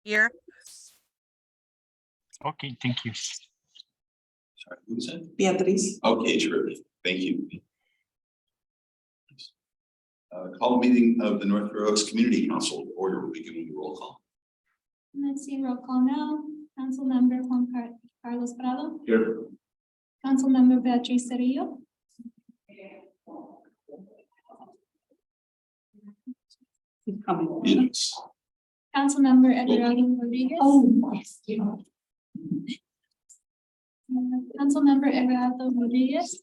Here. Okay, thank you. Sorry, who was that? Beatriz. Okay, terrific. Thank you. Call meeting of the North Fair Oaks Community Council to order. We'll be giving a roll call. Let's see, roll call now. Council member Juan Carlos Prado, Here. Council member Beatriz Cerillo. He's coming. Yes. Council member Eduardo Rodriguez. Oh, yes. Council member Eduardo Rodriguez.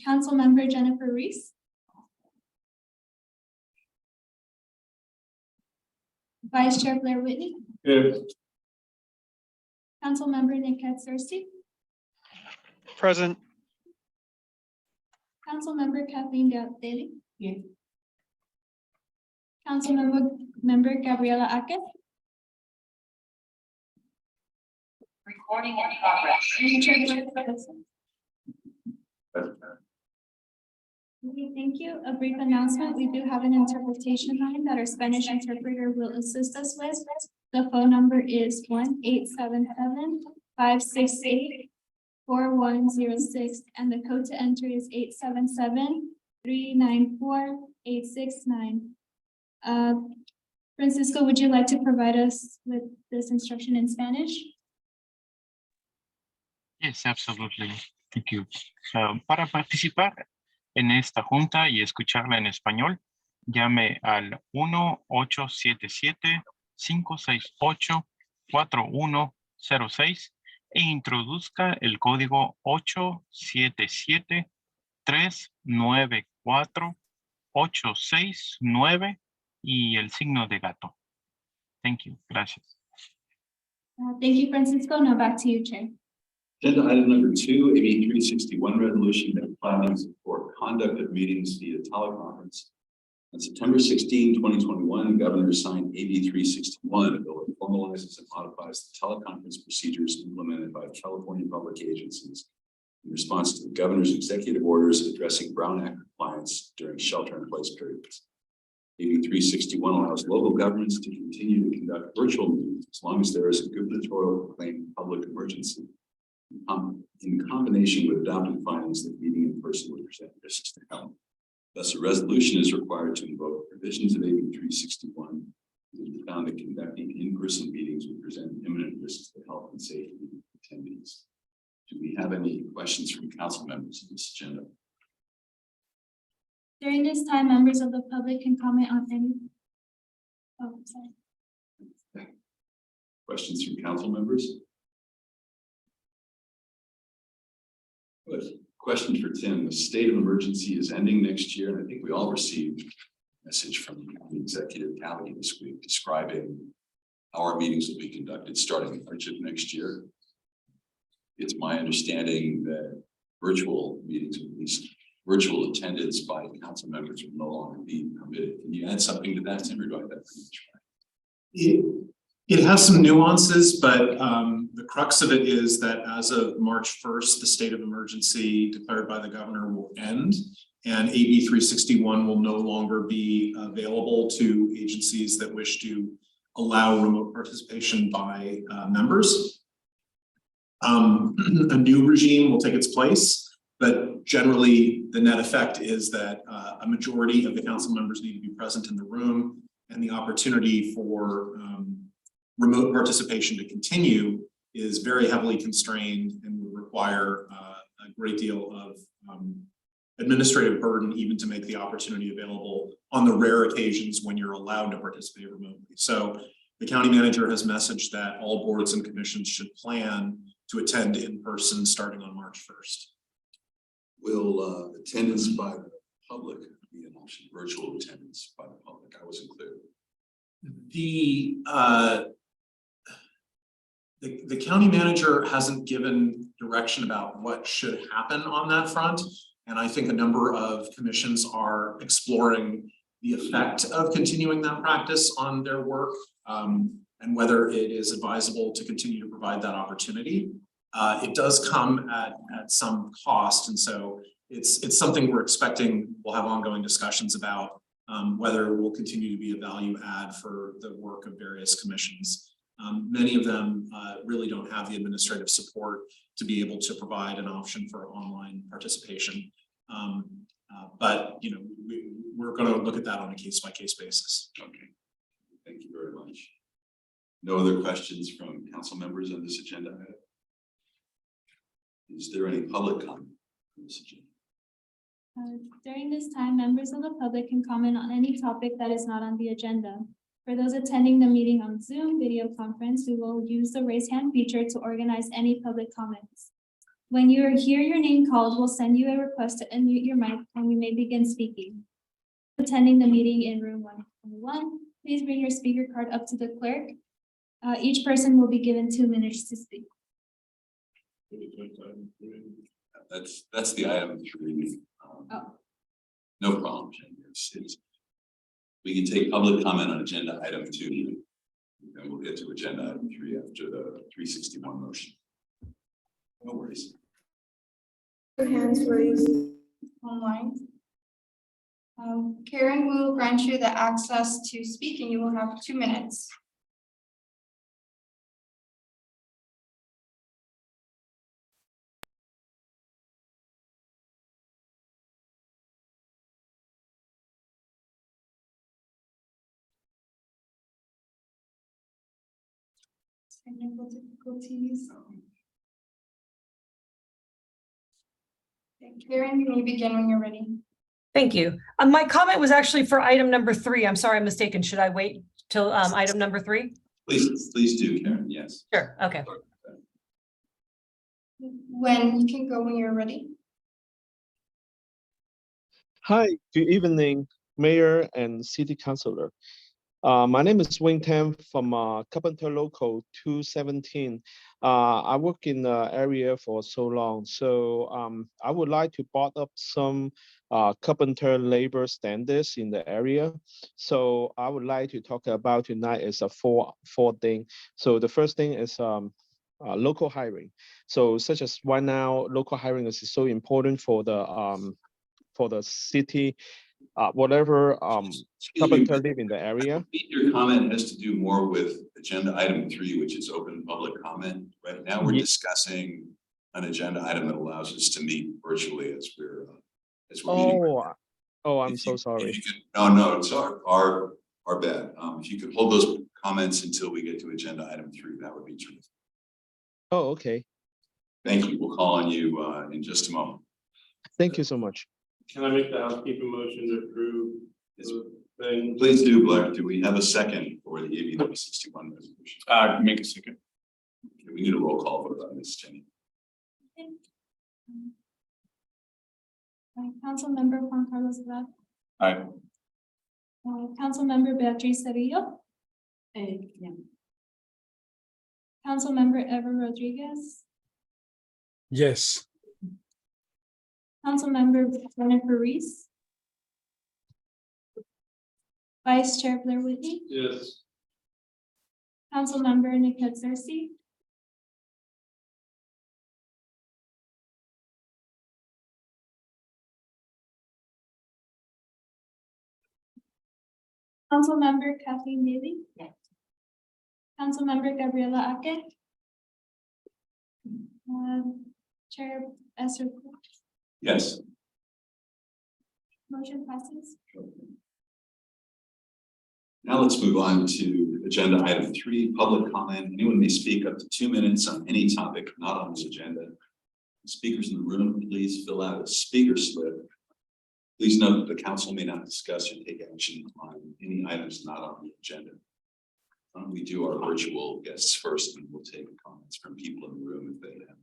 Council member Jennifer Reese. Vice Chair Blair Whitney. Here. Council member Niket Searcy. Present. Council member Kathleen Daly. Here. Council member Gabriela Aketh. Recording in progress. And Chair Blair Whitney. Okay, thank you. A brief announcement. We do have an interpretation line that our Spanish interpreter will assist us with. The phone number is 1-877-568-4106, and the code to enter is 877-394-869. Francisco, would you like to provide us with this instruction in Spanish? Yes, absolutely. Thank you. Para participar en esta junta y escucharla en español, llame al 1-877-568-4106 e introduzca el código 877-394-869 y el signo de gato. Thank you. Gracias. Thank you, Francisco. Now back to you, Chair. Agenda item number 2, AB 361 resolution that findings for conduct of meetings via teleconference. On September 16, 2021, the governor signed AB 361, a bill that formalizes and modifies the teleconference procedures implemented by California public agencies in response to the governor's executive orders addressing Brown Act compliance during shelter-in-place periods. AB 361 allows local governments to continue to conduct virtual meetings as long as there is a gubernatorial proclaimed public emergency. In combination with adopted findings that meeting in person would present risks to health. Thus, a resolution is required to invoke provisions of AB 361 and found that conducting in-person meetings would present imminent risks to health and safety of attendees. Do we have any questions from council members on this agenda? During this time, members of the public can comment on any. Oh, sorry. Questions from council members? Good. Question for Tim. The state of emergency is ending next year, and I think we all received a message from the executive Cali this week describing how our meetings will be conducted starting in March of next year. It's my understanding that virtual meetings, at least virtual attendance by council members, will no longer be permitted. Can you add something to that, Tim, or do I have that pretty much right? It has some nuances, but the crux of it is that as of March 1st, the state of emergency declared by the governor will end, and AB 361 will no longer be available to agencies that wish to allow remote participation by members. A new regime will take its place, but generally the net effect is that a majority of the council members need to be present in the room, and the opportunity for remote participation to continue is very heavily constrained and would require a great deal of administrative burden even to make the opportunity available on the rare occasions when you're allowed to participate remotely. So the county manager has messaged that all boards and commissions should plan to attend in person starting on March 1st. Will attendance by the public be an option? Virtual attendance by the public? I wasn't clear. The county manager hasn't given direction about what should happen on that front. And I think a number of commissions are exploring the effect of continuing that practice on their work and whether it is advisable to continue to provide that opportunity. It does come at some cost. And so it's something we're expecting, we'll have ongoing discussions about whether it will continue to be a value add for the work of various commissions. Many of them really don't have the administrative support to be able to provide an option for online participation. But you know, we're going to look at that on a case-by-case basis. Okay, thank you very much. No other questions from council members on this agenda item? Is there any public comment on this agenda? During this time, members of the public can comment on any topic that is not on the agenda. For those attending the meeting on Zoom video conference, we will use the raise hand feature to organize any public comments. When you hear your name called, we'll send you a request to unmute your mic and you may begin speaking. Attending the meeting in room 101, please bring your speaker card up to the clerk. Each person will be given 2 minutes to speak. That's the item 3. Oh. No problem, Jen. We can take public comment on agenda item 2. And we'll get to agenda item 3 after the 361 motion. No worries. Your hands raised online. Karen will grant you the access to speak and you will have 2 minutes. Technical difficulties. Okay, Karen, can you begin when you're ready? Thank you. My comment was actually for item number 3. I'm sorry, I'm mistaken. Should I wait till item number 3? Please do, Karen. Yes. Sure. Okay. When you can go when you're ready. Hi, good evening, Mayor and City Councilor. My name is Wing Tam from Carpenter Local 217. I work in the area for so long, so I would like to brought up some carpenter labor standards in the area. So I would like to talk about tonight is a four thing. So the first thing is local hiring. So such as right now, local hiring is so important for the city. Whatever carpenter live in the area. Your comment has to do more with agenda item 3, which is open public comment. Right now, we're discussing an agenda item that allows us to meet virtually as we're meeting. Oh, I'm so sorry. No, it's our bad. If you could hold those comments until we get to agenda item 3, that would be terrific. Oh, okay. Thank you. We'll call on you in just a moment. Thank you so much. Can I make the housekeeping motion to approve the thing? Please do, Blair. Do we have a second for the AB 361 resolution? Make a second. Okay, we need a roll call vote on this, Jenny. Councilmember Juan Carlos Abad. Aye. Councilmember Beatriz Cerrillo. Yeah. Councilmember Ever Rodriguez. Yes. Councilmember Jennifer Reese. Vice Chair Blair Whitney. Yes. Councilmember Niket Cersey. Councilmember Kathleen Daly. Yes. Councilmember Gabriela Ake. Chair Esther. Yes. Motion passes. Now let's move on to agenda item 3, public comment. Anyone may speak up to 2 minutes on any topic not on this agenda. Speakers in the room, please fill out a speaker slip. Please note that the council may not discuss or take action on any items not on the agenda. Why don't we do our virtual guests first, and we'll take comments from people in the room if they have.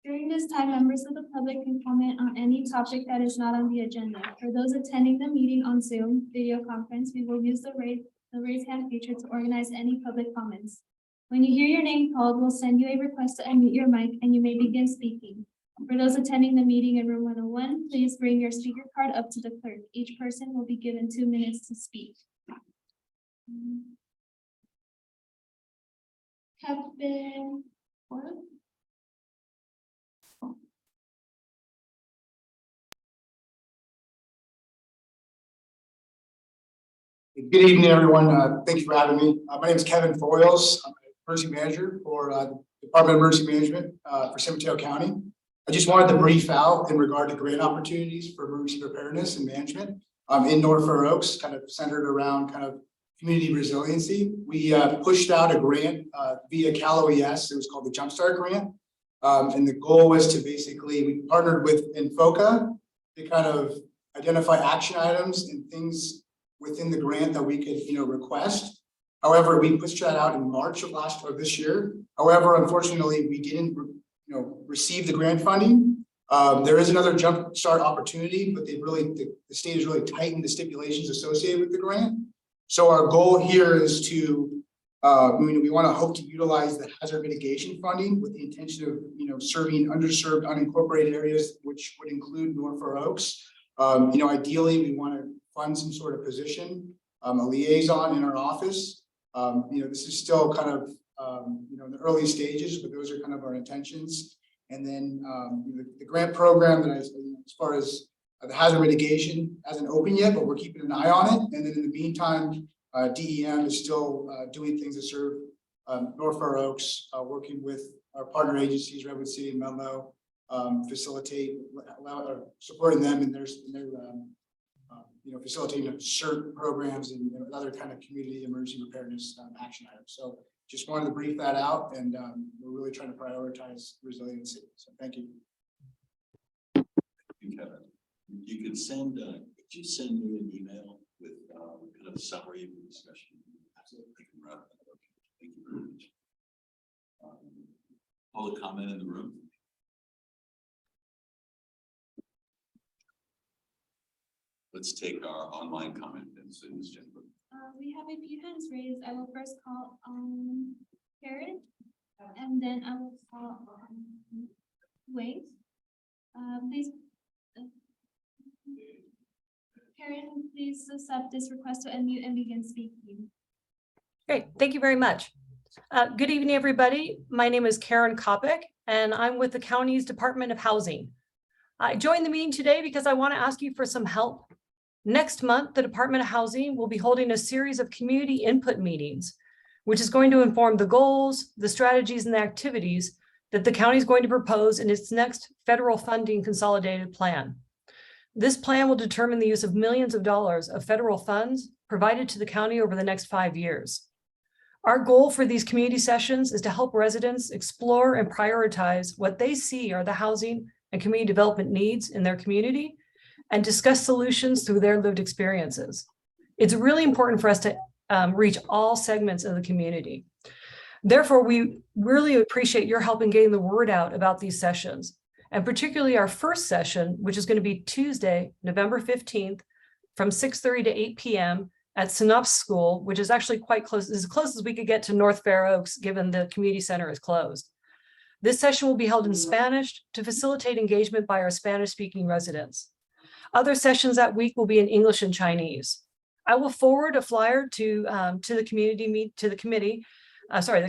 During this time, members of the public can comment on any topic that is not on the agenda. For those attending the meeting on Zoom video conference, we will use the raise hand feature to organize any public comments. When you hear your name called, we'll send you a request to unmute your mic and you may begin speaking. For those attending the meeting in room 101, please bring your speaker card up to the clerk. Each person will be given 2 minutes to speak. Kevin. Good evening, everyone. Thank you for having me. My name is Kevin Foyles. I'm a emergency manager for the Department of Emergency Management for San Mateo County. I just wanted to brief out in regard to grant opportunities for emergency preparedness and management in North Fair Oaks, kind of centered around kind of community resiliency. We pushed out a grant via Cal OES. It was called the Jumpstart Grant. And the goal was to basically, we partnered with Infoca to kind of identify action items and things within the grant that we could, request. However, we pushed that out in March of this year. However, unfortunately, we didn't, receive the grant funding. There is another jump start opportunity, but the state has really tightened the stipulations associated with the grant. So our goal here is to, we want to hope to utilize the hazard mitigation funding with the intention of, serving underserved, unincorporated areas, which would include North Fair Oaks. Ideally, we want to fund some sort of position, a liaison in our office. This is still kind of, in the early stages, but those are kind of our intentions. And then the grant program that as far as the hazard mitigation hasn't opened yet, but we're keeping an eye on it. And then in the meantime, DEM is still doing things to serve North Fair Oaks, working with our partner agencies, Redwood City and Menlo, supporting them in their facilitating certain programs and other kind of community emergency preparedness action items. So just wanted to brief that out, and we're really trying to prioritize resiliency. So thank you. Thank you, Kevin. You could send, could you send me an email with kind of a summary of the discussion? Absolutely. Thank you very much. Public comment in the room. Let's take our online comment then, so Ms. Jennifer. We have a few hands raised. I will first call on Karen, and then I will call on Wade. Please, Karen, please accept this request to unmute and begin speaking. Great, thank you very much. Good evening, everybody. My name is Karen Kopic, and I'm with the county's Department of Housing. I joined the meeting today because I want to ask you for some help. Next month, the Department of Housing will be holding a series of community input meetings, which is going to inform the goals, the strategies, and the activities that the county is going to propose in its next federal funding consolidated plan. This plan will determine the use of millions of dollars of federal funds provided to the county over the next 5 years. Our goal for these community sessions is to help residents explore and prioritize what they see are the housing and community development needs in their community and discuss solutions through their lived experiences. It's really important for us to reach all segments of the community. Therefore, we really appreciate your help in getting the word out about these sessions, and particularly our first session, which is going to be Tuesday, November 15th, from 6:30 to 8 p.m. at Synopsis School, which is actually quite close, as close as we could get to North Fair Oaks, given the community center is closed. This session will be held in Spanish to facilitate engagement by our Spanish-speaking residents. Other sessions that week will be in English and Chinese. I will forward a flyer to the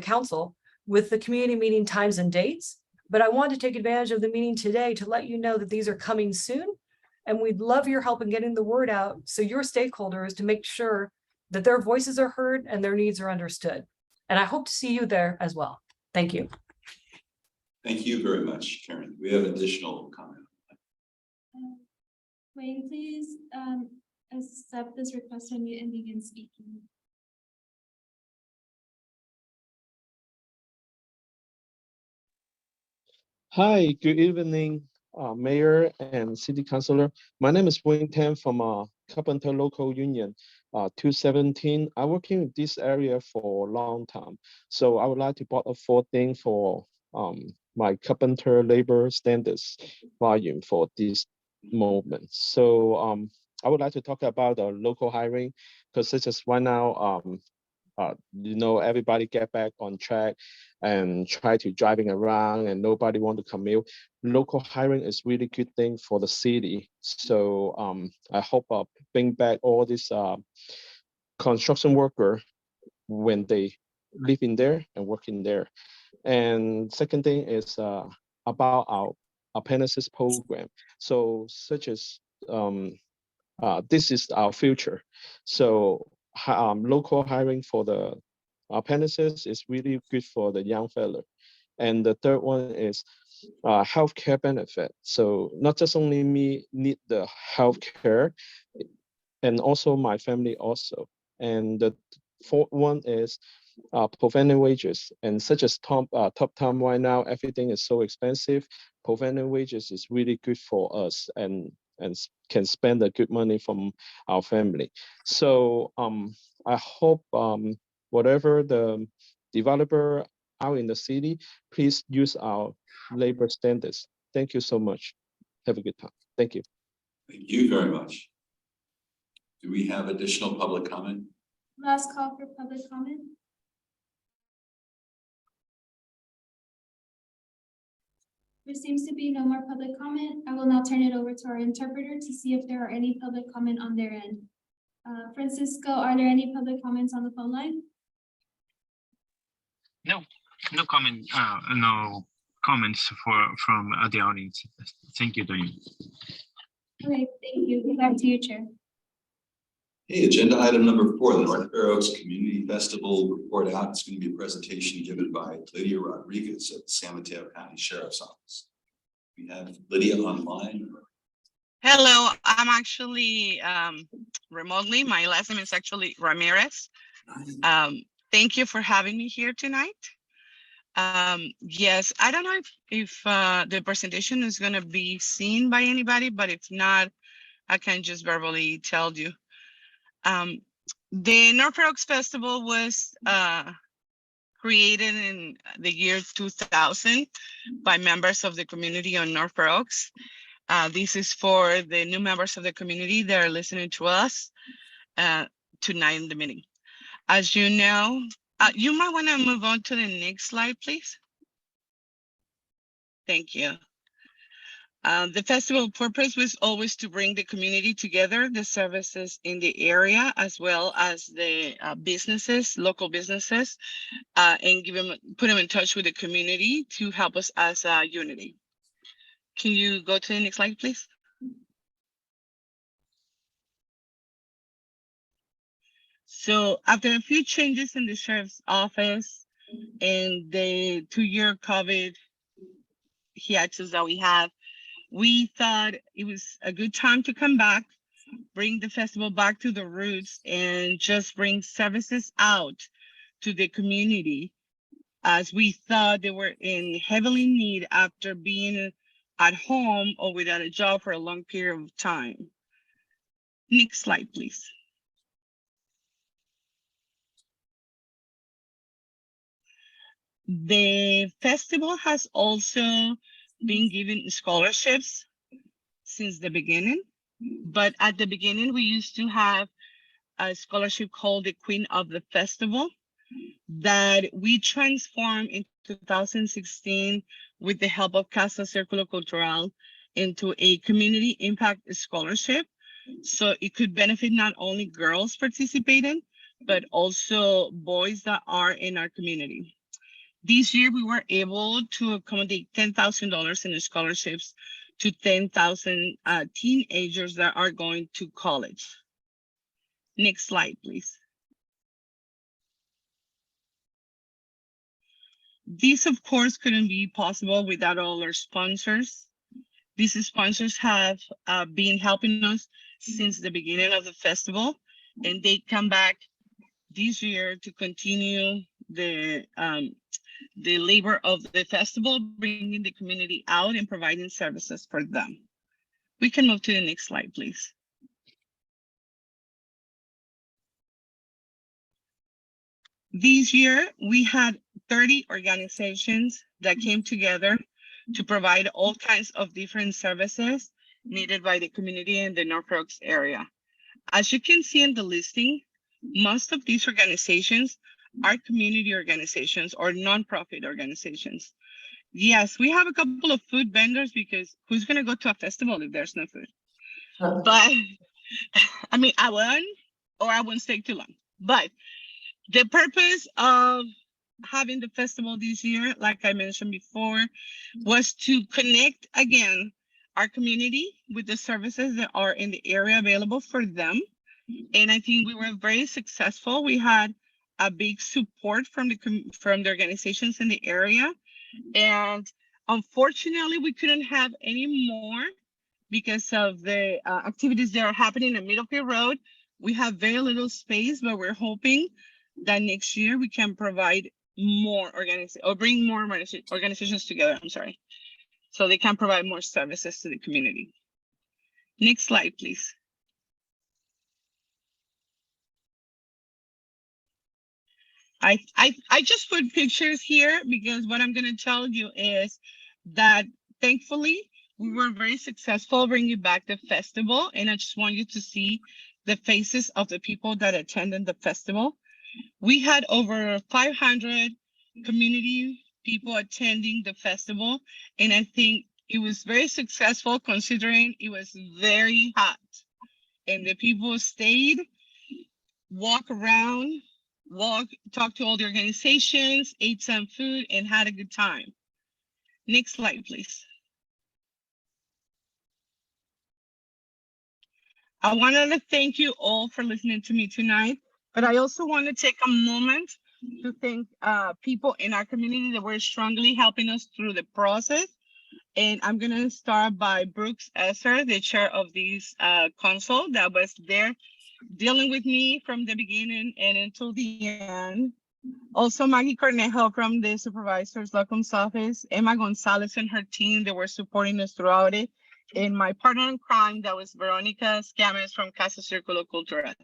council with the community meeting times and dates, but I want to take advantage of the meeting today to let you know that these are coming soon, and we'd love your help in getting the word out so your stakeholders to make sure that their voices are heard and their needs are understood. And I hope to see you there as well. Thank you. Thank you very much, Karen. We have additional comment. Wayne, please accept this request from you and begin speaking. Hi, good evening, Mayor and City Councilor. My name is Wayne Tam from Carpenter Local Union 217. I work in this area for a long time. So I would like to put up 4 things for my carpenter labor standards volume for this moment. So I would like to talk about the local hiring, because this is right now, everybody get back on track and try to driving around and nobody want to commute. Local hiring is really good thing for the city. So I hope bring back all this construction worker when they live in there and work in there. And second thing is about our apprentices program. So such as this is our future. So local hiring for the apprentices is really good for the young fella. And the third one is healthcare benefit. So not just only me need the healthcare, and also my family also. And the fourth one is preventive wages. And such as top time right now, everything is so expensive. Preventive wages is really good for us and can spend the good money from our family. So I hope whatever the developer out in the city, please use our labor standards. Thank you so much. Have a good time. Thank you. Thank you very much. Do we have additional public comment? Last call for public comment. There seems to be no more public comment. I will now turn it over to our interpreter to see if there are any public comment on their end. Francisco, are there any public comments on the phone line? No comment. No comments from the audience. Thank you, Dwayne. Okay, thank you. Back to you, Chair. Hey, agenda item number 4, the North Fair Oaks Community Festival report out. It's going to be a presentation given by Lydia Rodriguez at the San Mateo County Sheriff's Office. We have Lydia online. Hello, I'm actually remotely. My last name is actually Ramirez. Thank you for having me here tonight. Yes, I don't know if the presentation is going to be seen by anybody, but if not, I can just verbally tell you. The North Fair Oaks Festival was created in the year 2000 by members of the community on North Fair Oaks. This is for the new members of the community that are listening to us tonight in the meeting. As you know, you might want to move on to the next slide, please. Thank you. The festival purpose was always to bring the community together, the services in the area, as well as the businesses, local businesses, and put them in touch with the community to help us as a unity. Can you go to the next slide, please? So after a few changes in the sheriff's office and the 2-year COVID hiatus that we have, we thought it was a good time to come back, bring the festival back to the roots, and just bring services out to the community, as we thought they were in heavily need after being at home or without a job for a long period of time. Next slide, please. The festival has also been given scholarships since the beginning, but at the beginning we used to have a scholarship called the Queen of the Festival that we transformed in 2016 with the help of Casa Círculo Cultural into a community impact scholarship. So it could benefit not only girls participating, but also boys that are in our community. This year, we were able to accommodate $10,000 in scholarships to 10,000 teenagers that are going to college. Next slide, please. This, of course, couldn't be possible without all our sponsors. These sponsors have been helping us since the beginning of the festival, and they come back this year to continue the labor of the festival, bringing the community out and providing services for them. We can move to the next slide, please. This year, we had 30 organizations that came together to provide all kinds of different services needed by the community in the North Fair Oaks area. As you can see in the listing, most of these organizations are community organizations or nonprofit organizations. Yes, we have a couple of food vendors because who's going to go to a festival if there's no food? But I mean, I won't stay too long. But the purpose of having the festival this year, like I mentioned before, was to connect again our community with the services that are in the area available for them And I think we were very successful. We had a big support from the organizations in the area. And unfortunately, we couldn't have any more because of the activities that are happening in Middlefield Road. We have very little space, but we're hoping that next year we can provide more bring more organizations together, I'm sorry, so they can provide more services to the community. Next slide, please. I just put pictures here because what I'm going to tell you is that thankfully we were very successful bringing back the festival, and I just want you to see the faces of the people that attended the festival. We had over 500 community people attending the festival, and I think it was very successful considering it was very hot, and the people stayed, walk around, talk to all the organizations, ate some food, and had a good time. Next slide, please. I wanted to thank you all for listening to me tonight, but I also want to take a moment to thank people in our community that were strongly helping us through the process. And I'm going to start by Brooks Esser, the chair of this council that was there dealing with me from the beginning and until the end. Also, Maggie Cornejo from the supervisor's locums office, Emma Gonzalez and her team that were supporting us throughout it, and my partner in crime, that was Veronica Scames from Casa Circulo Cultural.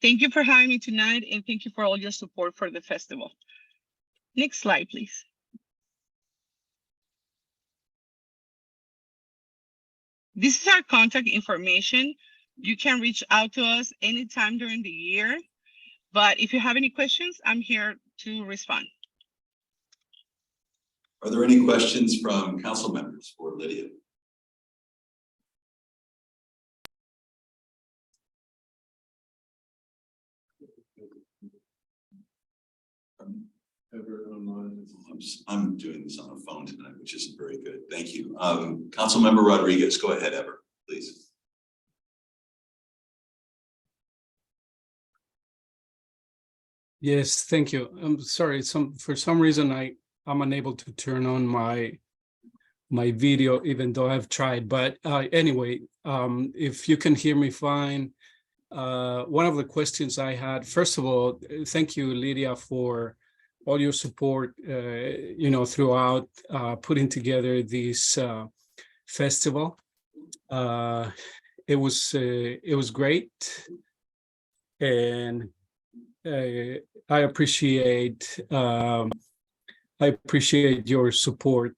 Thank you for having me tonight, and thank you for all your support for the festival. Next slide, please. This is our contact information. You can reach out to us anytime during the year, but if you have any questions, I'm here to respond. Are there any questions from council members for Lydia? I'm doing this on a phone tonight, which isn't very good. Thank you. Councilmember Rodriguez, go ahead, Ever, please. Yes, thank you. I'm sorry. For some reason I'm unable to turn on my video, even though I've tried. But anyway, if you can hear me fine, one of the questions I had, first of all, thank you, Lydia, for all your support, throughout putting together this festival. It was great, and I appreciate your support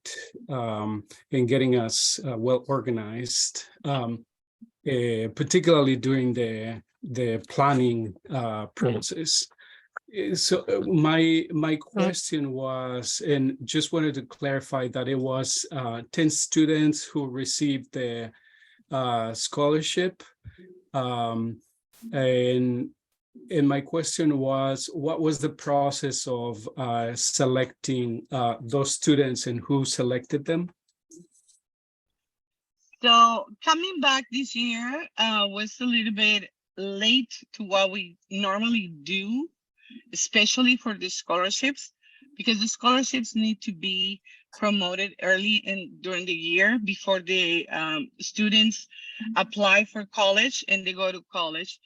in getting us well organized, particularly during the planning process. So my question was, and just wanted to clarify that it was 10 students who received the scholarship, and my question was, what was the process of selecting those students and who selected them? So coming back this year was a little bit late to what we normally do, especially for the scholarships, because the scholarships need to be promoted early and during the year before the students apply for college and they go to college.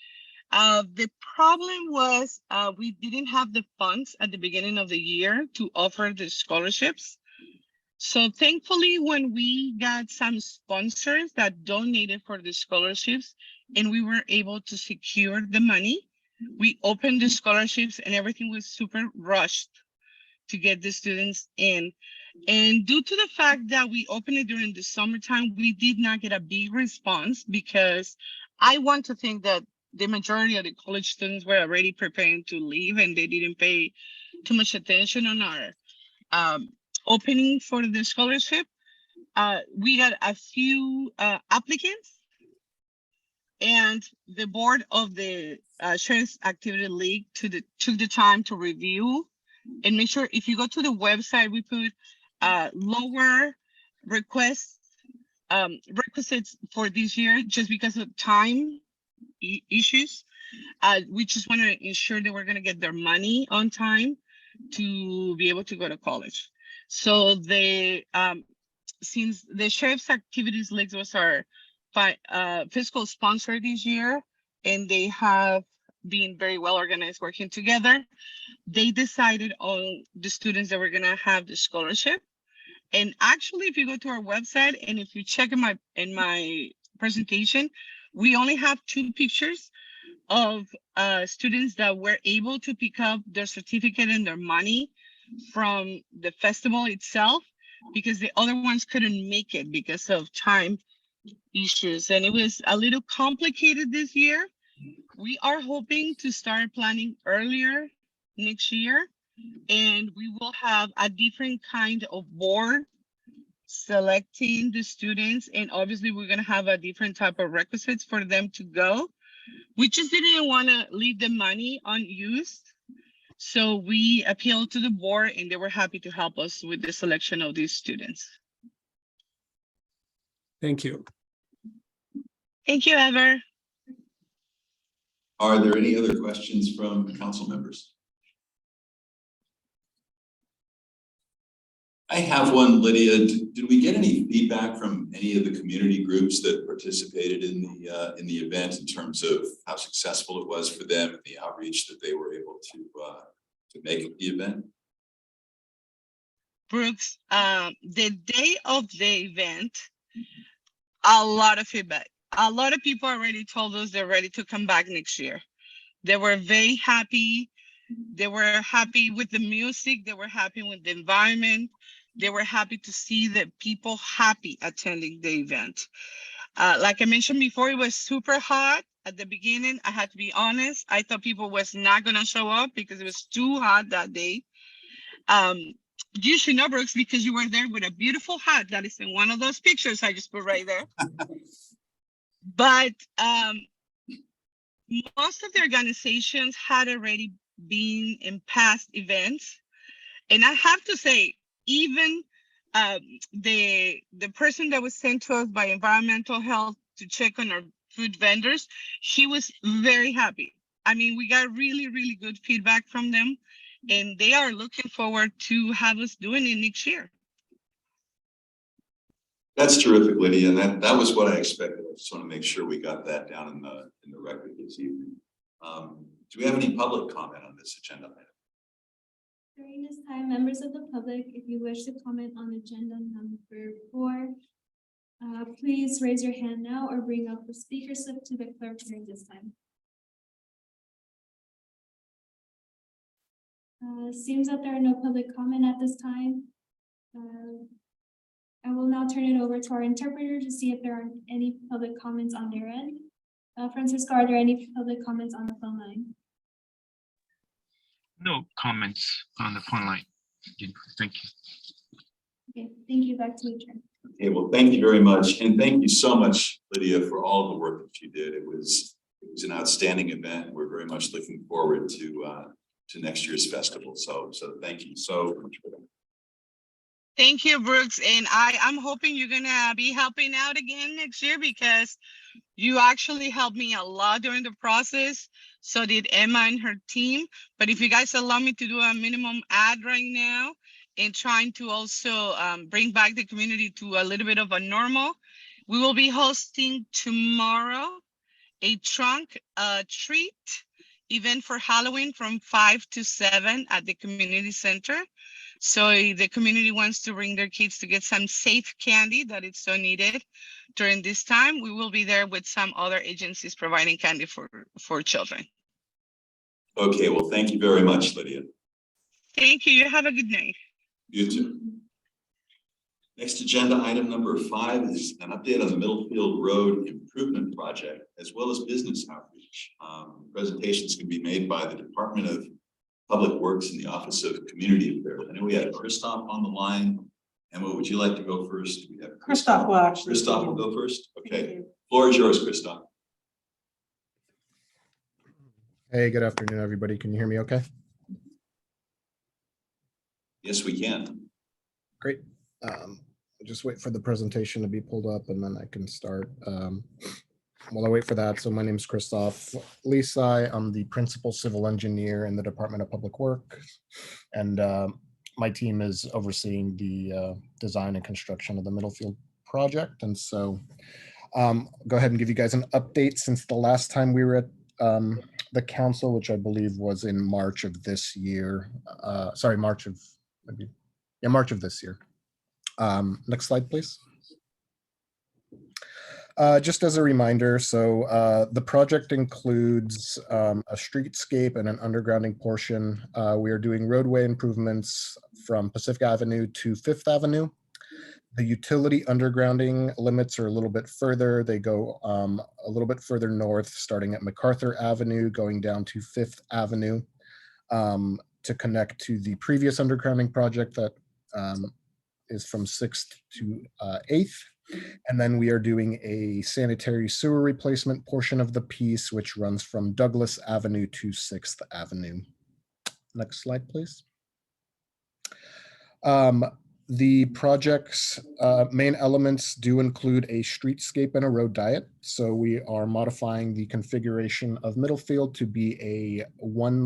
The problem was we didn't have the funds at the beginning of the year to offer the scholarships. So thankfully, when we got some sponsors that donated for the scholarships and we were able to secure the money, we opened the scholarships and everything was super rushed to get the students in. And due to the fact that we opened it during the summertime, we did not get a big response, because I want to think that the majority of the college students were already preparing to leave and they didn't pay too much attention on our opening for the scholarship. We got a few applicants, and the board of the Sheriff's Activity League took the time to review and make sure. If you go to the website, we put lower requests, requisites for this year, just because of time. issues. We just want to ensure that we're going to get their money on time to be able to go to college. So since the Sheriff's Activities League was our fiscal sponsor this year, and they have been very well organized working together, they decided on the students that were going to have the scholarship. And actually, if you go to our website and if you check in my presentation, we only have 2 pictures of students that were able to pick up their certificate and their money from the festival itself, because the other ones couldn't make it because of time issues. And it was a little complicated this year. We are hoping to start planning earlier next year, and we will have a different kind of board selecting the students. And obviously we're going to have a different type of requisites for them to go. We just didn't want to leave the money unused. So we appealed to the board and they were happy to help us with the selection of these students. Thank you. Thank you, Ever. Are there any other questions from council members? I have one, Lydia. Did we get any feedback from any of the community groups that participated in the event in terms of how successful it was for them and the outreach that they were able to make at the event? Brooks, the day of the event, a lot of feedback. A lot of people already told us they're ready to come back next year. They were very happy. They were happy with the music. They were happy with the environment. They were happy to see the people happy attending the event. Like I mentioned before, it was super hot at the beginning. I had to be honest. I thought people was not gonna show up because it was too hot that day. You should know, Brooks, because you were there with a beautiful hat that is in one of those pictures I just put right there. But most of the organizations had already been in past events. And I have to say, even the person that was sent to us by environmental health to check on our food vendors, she was very happy. I mean, we got really, really good feedback from them, and they are looking forward to have us doing it next year. That's terrific, Lydia, and that was what I expected. I just want to make sure we got that down in the record this evening. Do we have any public comment on this agenda item? During this time, members of the public, if you wish to comment on agenda number 4, please raise your hand now or bring up the speaker slip to the clerk during this time. Seems that there are no public comment at this time. I will now turn it over to our interpreter to see if there are any public comments on their end. Francisco, are there any public comments on the phone line? No comments on the phone line. Thank you. Okay, thank you. Back to you, Chair. Okay, well, thank you very much. And thank you so much, Lydia, for all the work that you did. It was an outstanding event. We're very much looking forward to next year's festival. So thank you so much for that. Thank you, Brooks. And I'm hoping you're gonna be helping out again next year, because you actually helped me a lot during the process. So did Emma and her team. But if you guys allow me to do a minimum ad right now and trying to also bring back the community to a little bit of a normal, we will be hosting tomorrow a trunk treat event for Halloween from 5 to 7 at the community center. So if the community wants to bring their kids to get some safe candy that is so needed during this time, we will be there with some other agencies providing candy for children. Okay, well, thank you very much, Lydia. Thank you. You have a good night. You too. Next agenda item number 5 is an update on the Middlefield Road Improvement Project, as well as business outreach. Presentations can be made by the Department of Public Works in the Office of Community Affairs. I know we have Christoph on the line. Emma, would you like to go first? We have Christoph will actually. Christoph will go first. Okay, floor is yours, Christoph. Hey, good afternoon, everybody. Can you hear me okay? Yes, we can. Great. Just wait for the presentation to be pulled up and then I can start. while I wait for that, so my name is Christoph Lisai. I'm the principal civil engineer in the Department of Public Works. And my team is overseeing the design and construction of the Middlefield project. And so go ahead and give you guys an update since the last time we were at the council, which I believe was in March of this year. Sorry, March of this year. Next slide, please. Just as a reminder, so the project includes a streetscape and an undergrounding portion. We are doing roadway improvements from Pacific Avenue to Fifth Avenue. The utility undergrounding limits are a little bit further. They go a little bit further north, starting at MacArthur Avenue, going down to Fifth Avenue to connect to the previous undergrounding project that is from 6th to 8th. And then we are doing a sanitary sewer replacement portion of the piece, which runs from Douglas Avenue to 6th Avenue. Next slide, please. The project's main elements do include a streetscape and a road diet. So we are modifying the configuration of Middlefield to be a one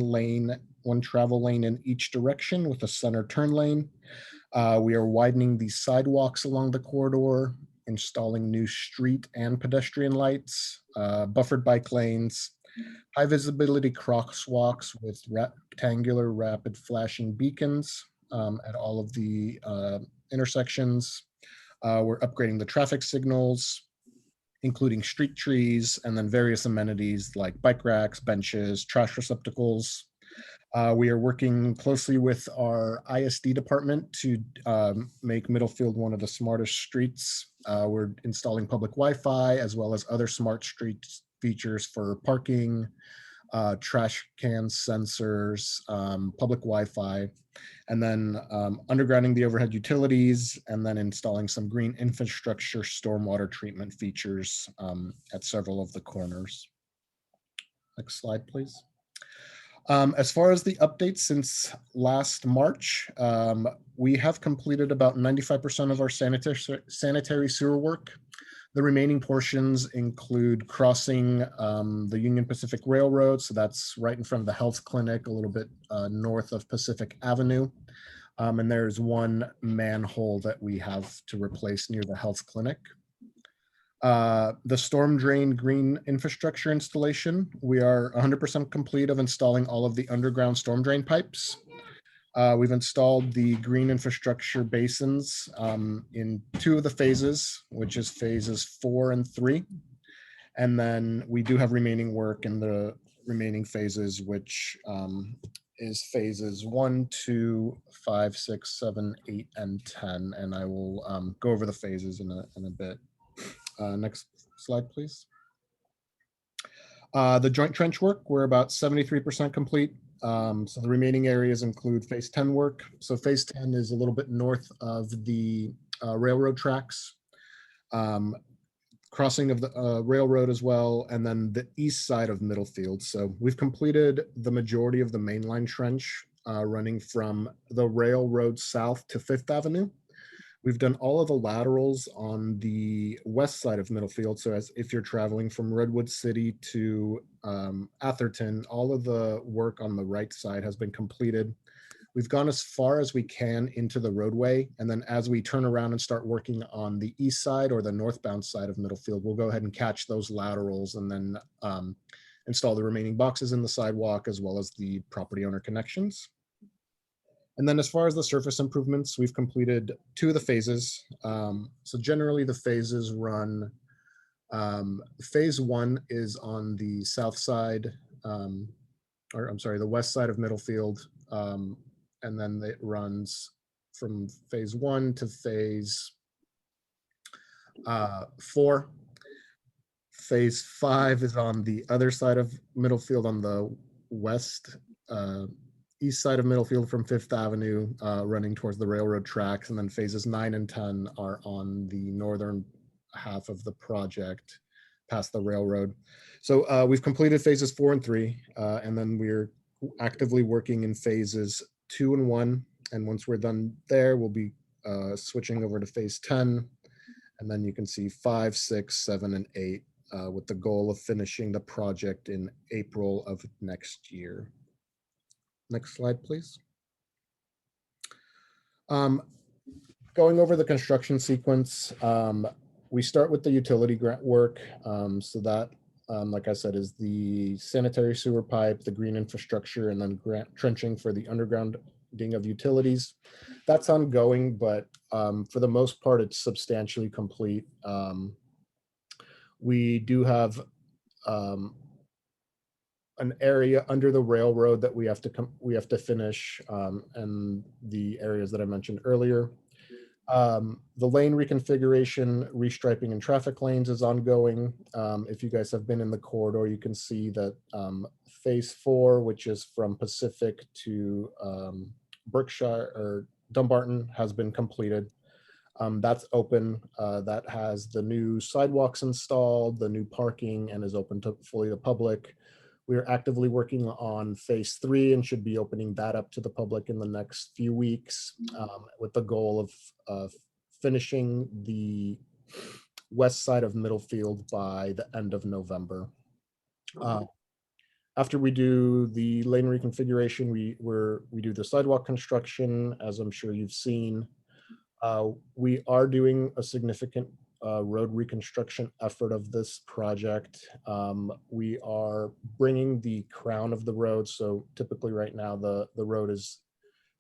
travel lane in each direction with a center turn lane. We are widening the sidewalks along the corridor, installing new street and pedestrian lights, buffered bike lanes, high visibility crosswalks with rectangular rapid flashing beacons at all of the intersections. We're upgrading the traffic signals, including street trees, and then various amenities like bike racks, benches, trash receptacles. We are working closely with our ISD department to make Middlefield one of the smartest streets. We're installing public Wi-Fi as well as other smart street features for parking, trash can sensors, public Wi-Fi, and then undergrounding the overhead utilities, and then installing some green infrastructure stormwater treatment features at several of the corners. Next slide, please. As far as the updates since last March, we have completed about 95% of our sanitary sewer work. The remaining portions include crossing the Union Pacific Railroad, so that's right in front of the health clinic, a little bit north of Pacific Avenue. And there's one manhole that we have to replace near the health clinic. The storm drain green infrastructure installation, we are 100% complete of installing all of the underground storm drain pipes. We've installed the green infrastructure basins in 2 of the phases, which is phases 4 and 3. And then we do have remaining work in the remaining phases, which is phases 1, 2, 5, 6, 7, 8, and 10. And I will go over the phases in a bit. Next slide, please. The joint trench work, we're about 73% complete. So the remaining areas include phase 10 work. So phase 10 is a little bit north of the railroad tracks, crossing of the railroad as well, and then the east side of Middlefield. So we've completed the majority of the mainline trench running from the railroad south to Fifth Avenue. We've done all of the laterals on the west side of Middlefield. So as if you're traveling from Redwood City to Atherton, all of the work on the right side has been completed. We've gone as far as we can into the roadway. And then as we turn around and start working on the east side or the northbound side of Middlefield, we'll go ahead and catch those laterals and then install the remaining boxes in the sidewalk as well as the property owner connections. And then as far as the surface improvements, we've completed 2 of the phases. So generally the phases run, phase 1 is on the south side, or I'm sorry, the west side of Middlefield. And then it runs from phase 1 to phase 4. Phase 5 is on the other side of Middlefield on the west, east side of Middlefield from Fifth Avenue, running towards the railroad tracks. And then phases 9 and 10 are on the northern half of the project past the railroad. So we've completed phases 4 and 3, and then we're actively working in phases 2 and 1. And once we're done there, we'll be switching over to phase 10. And then you can see 5, 6, 7, and 8 with the goal of finishing the project in April of next year. Next slide, please. Going over the construction sequence, we start with the utility grant work. So that, like I said, is the sanitary sewer pipe, the green infrastructure, and then grant trenching for the undergrounding of utilities. That's ongoing, but for the most part, it's substantially complete. We do have an area under the railroad that we have to finish, and the areas that I mentioned earlier. The lane reconfiguration, restriping and traffic lanes is ongoing. If you guys have been in the corridor, you can see that phase 4, which is from Pacific to Berkshire or Dumbarton, has been completed. That's open. That has the new sidewalks installed, the new parking, and is open to fully the public. We are actively working on phase 3 and should be opening that up to the public in the next few weeks, with the goal of finishing the west side of Middlefield by the end of November. After we do the lane reconfiguration, we do the sidewalk construction, as I'm sure you've seen. We are doing a significant road reconstruction effort of this project. We are bringing the crown of the road. So typically right now the road is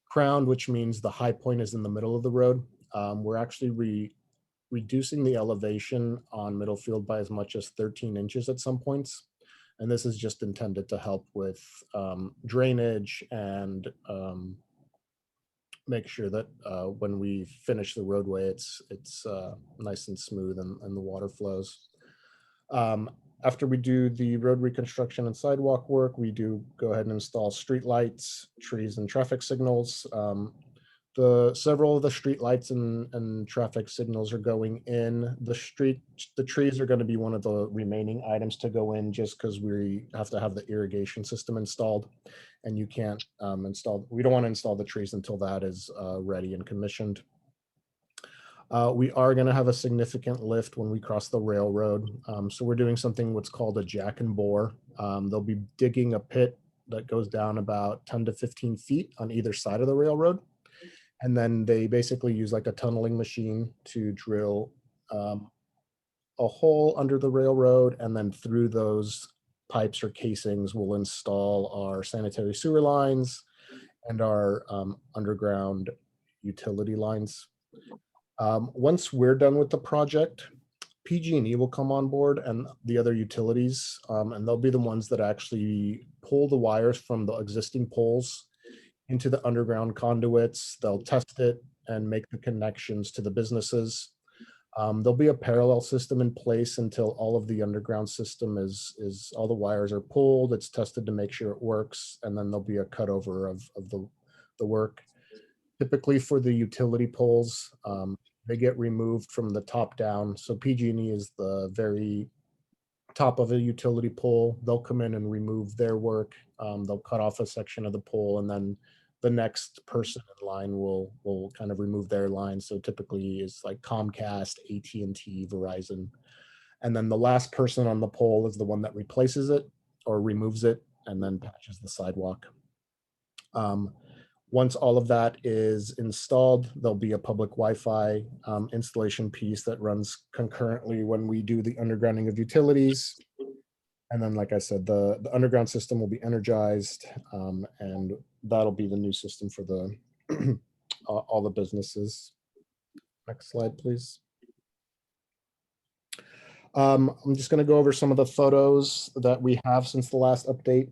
crowned, which means the high point is in the middle of the road. We're actually reducing the elevation on Middlefield by as much as 13 inches at some points. And this is just intended to help with drainage and make sure that when we finish the roadway, it's nice and smooth and the water flows. After we do the road reconstruction and sidewalk work, we do go ahead and install street lights, trees, and traffic signals. Several of the street lights and traffic signals are going in. The trees are going to be one of the remaining items to go in, just because we have to have the irrigation system installed, and you can't we don't want to install the trees until that is ready and commissioned. We are going to have a significant lift when we cross the railroad. So we're doing something what's called a jack and bore. They'll be digging a pit that goes down about 10 to 15 feet on either side of the railroad. And then they basically use like a tunneling machine to drill a hole under the railroad, and then through those pipes or casings we'll install our sanitary sewer lines and our underground utility lines. Once we're done with the project, PG&E will come on board and the other utilities, and they'll be the ones that actually pull the wires from the existing poles into the underground conduits. They'll test it and make the connections to the businesses. There'll be a parallel system in place until all of the underground system is all the wires are pulled, it's tested to make sure it works, and then there'll be a cutover of the work. Typically for the utility poles, they get removed from the top down. So PG&E is the very top of a utility pole. They'll come in and remove their work. They'll cut off a section of the pole, and then the next person in line will kind of remove their line. So typically is like Comcast, AT&T, Verizon. And then the last person on the pole is the one that replaces it or removes it and then patches the sidewalk. Once all of that is installed, there'll be a public Wi-Fi installation piece that runs concurrently when we do the undergrounding of utilities. And then, like I said, the underground system will be energized, and that'll be the new system for the all the businesses. Next slide, please. I'm just going to go over some of the photos that we have since the last update.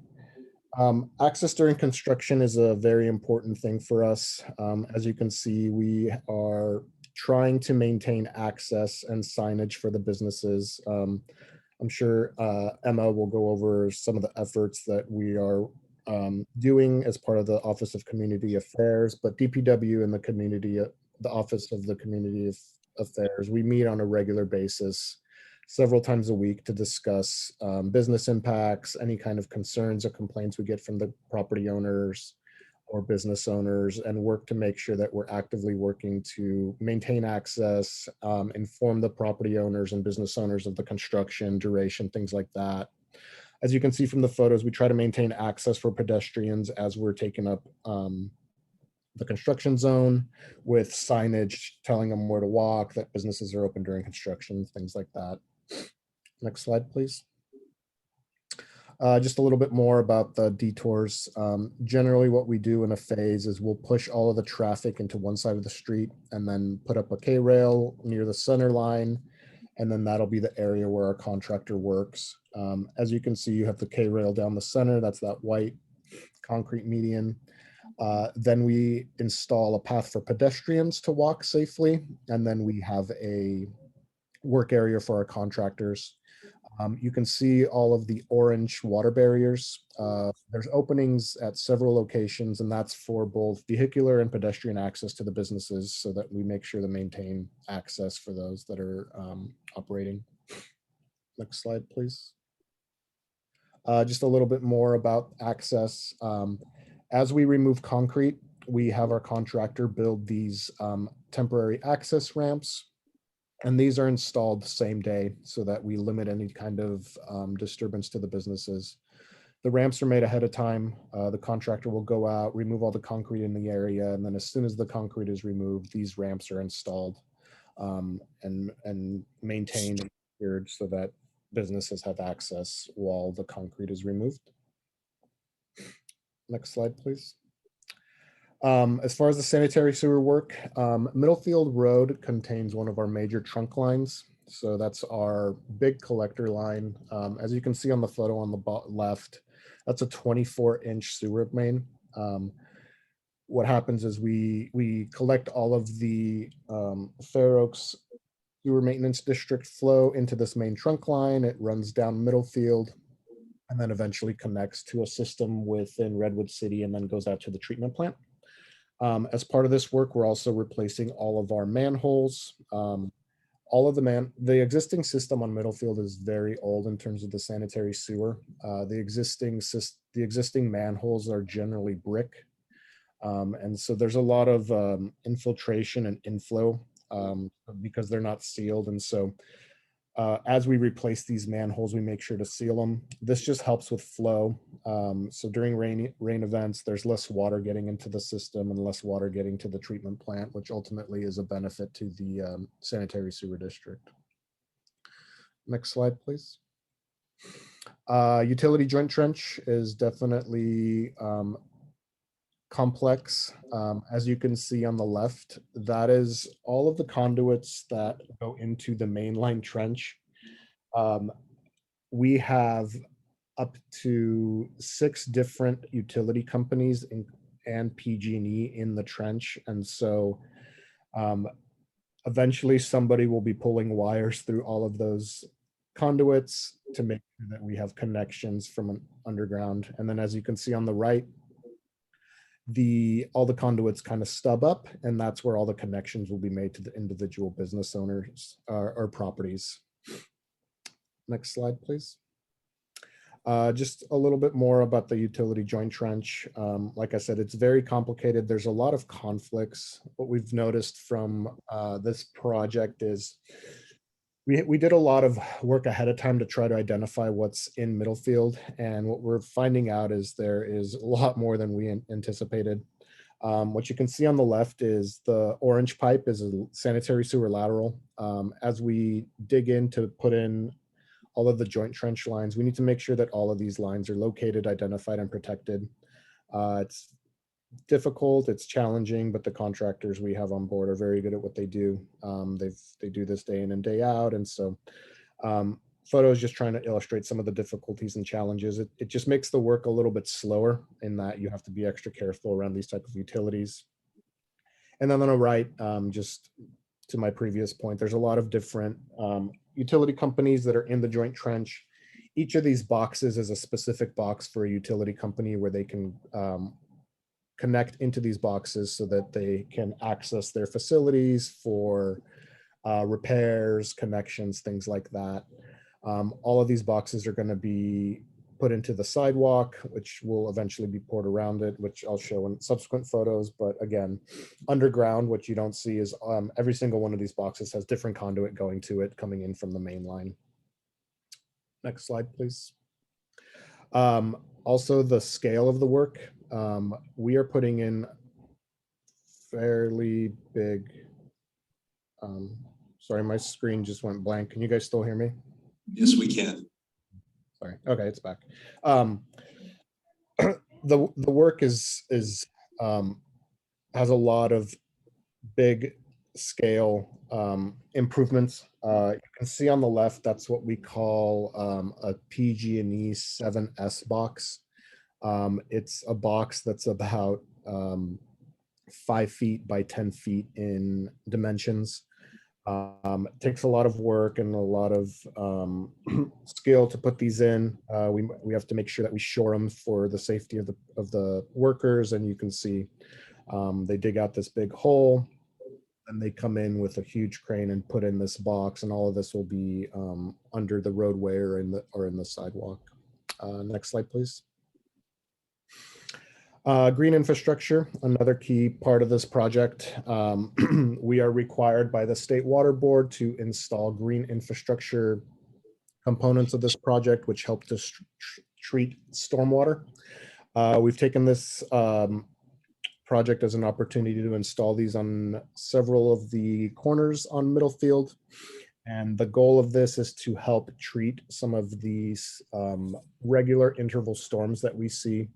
Access during construction is a very important thing for us. As you can see, we are trying to maintain access and signage for the businesses. I'm sure Emma will go over some of the efforts that we are doing as part of the Office of Community Affairs, but DPW and the Office of the Community Affairs, we meet on a regular basis, several times a week, to discuss business impacts, any kind of concerns or complaints we get from the property owners, or business owners and work to make sure that we're actively working to maintain access, inform the property owners and business owners of the construction duration, things like that. As you can see from the photos, we try to maintain access for pedestrians as we're taking up the construction zone with signage telling them where to walk, that businesses are open during construction, things like that. Next slide, please. Just a little bit more about the detours. Generally what we do in a phase is we'll push all of the traffic into one side of the street and then put up a K-rail near the center line. And then that'll be the area where our contractor works. As you can see, you have the K-rail down the center. That's that white concrete median. Then we install a path for pedestrians to walk safely. And then we have a work area for our contractors. You can see all of the orange water barriers. There's openings at several locations, and that's for both vehicular and pedestrian access to the businesses so that we make sure to maintain access for those that are operating. Next slide, please. Just a little bit more about access. As we remove concrete, we have our contractor build these temporary access ramps. And these are installed the same day so that we limit any kind of disturbance to the businesses. The ramps are made ahead of time. The contractor will go out, remove all the concrete in the area, and then as soon as the concrete is removed, these ramps are installed and maintained and secured so that businesses have access while the concrete is removed. Next slide, please. As far as the sanitary sewer work, Middlefield Road contains one of our major trunk lines. So that's our big collector line. As you can see on the photo on the left, that's a 24-inch sewer main. What happens is we collect all of the Fair Oaks Sewer Maintenance District flow into this main trunk line. It runs down Middlefield and then eventually connects to a system within Redwood City and then goes out to the treatment plant. As part of this work, we're also replacing all of our manholes. The existing system on Middlefield is very old in terms of the sanitary sewer. The existing manholes are generally brick. And so there's a lot of infiltration and inflow because they're not sealed. And so as we replace these manholes, we make sure to seal them. This just helps with flow. So during rain events, there's less water getting into the system and less water getting to the treatment plant, which ultimately is a benefit to the sanitary sewer district. Next slide, please. Utility joint trench is definitely complex. As you can see on the left, that is all of the conduits that go into the mainline trench. We have up to 6 different utility companies and PG&E in the trench. And so eventually somebody will be pulling wires through all of those conduits to make sure that we have connections from an underground. And then as you can see on the right, all the conduits kind of stub up, and that's where all the connections will be made to the individual business owners or properties. Next slide, please. Just a little bit more about the utility joint trench. Like I said, it's very complicated. There's a lot of conflicts. What we've noticed from this project is we did a lot of work ahead of time to try to identify what's in Middlefield. And what we're finding out is there is a lot more than we anticipated. What you can see on the left is the orange pipe is a sanitary sewer lateral. As we dig in to put in all of the joint trench lines, we need to make sure that all of these lines are located, identified, and protected. It's difficult, it's challenging, but the contractors we have on board are very good at what they do. They do this day in and day out. And so photos just trying to illustrate some of the difficulties and challenges. It just makes the work a little bit slower in that you have to be extra careful around these type of utilities. And then on the right, just to my previous point, there's a lot of different utility companies that are in the joint trench. Each of these boxes is a specific box for a utility company where they can connect into these boxes so that they can access their facilities for repairs, connections, things like that. All of these boxes are going to be put into the sidewalk, which will eventually be poured around it, which I'll show in subsequent photos. But again, underground, what you don't see is every single one of these boxes has different conduit going to it, coming in from the main line. Next slide, please. Also, the scale of the work. We are putting in fairly big. Sorry, my screen just went blank. Can you guys still hear me? Yes, we can. Sorry. Okay, it's back. The work is has a lot of big scale improvements. You can see on the left, that's what we call a PG&E 7S box. It's a box that's about 5 feet by 10 feet in dimensions. It takes a lot of work and a lot of skill to put these in. We have to make sure that we shore them for the safety of the workers. And you can see they dig out this big hole and they come in with a huge crane and put in this box, and all of this will be under the roadway or in the sidewalk. Next slide, please. Green infrastructure, another key part of this project. We are required by the State Water Board to install green infrastructure components of this project, which help to treat stormwater. We've taken this project as an opportunity to install these on several of the corners on Middlefield. And the goal of this is to help treat some of these regular interval storms that we see.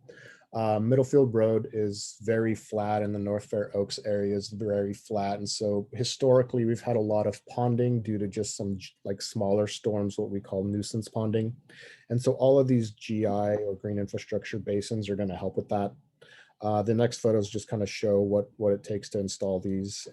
Middlefield Road is very flat, and the North Fair Oaks area is very flat. And so historically, we've had a lot of ponding due to just some like smaller storms, what we call nuisance ponding. And so all of these GI or green infrastructure basins are going to help with that. The next photos just kind of show what it takes to install these.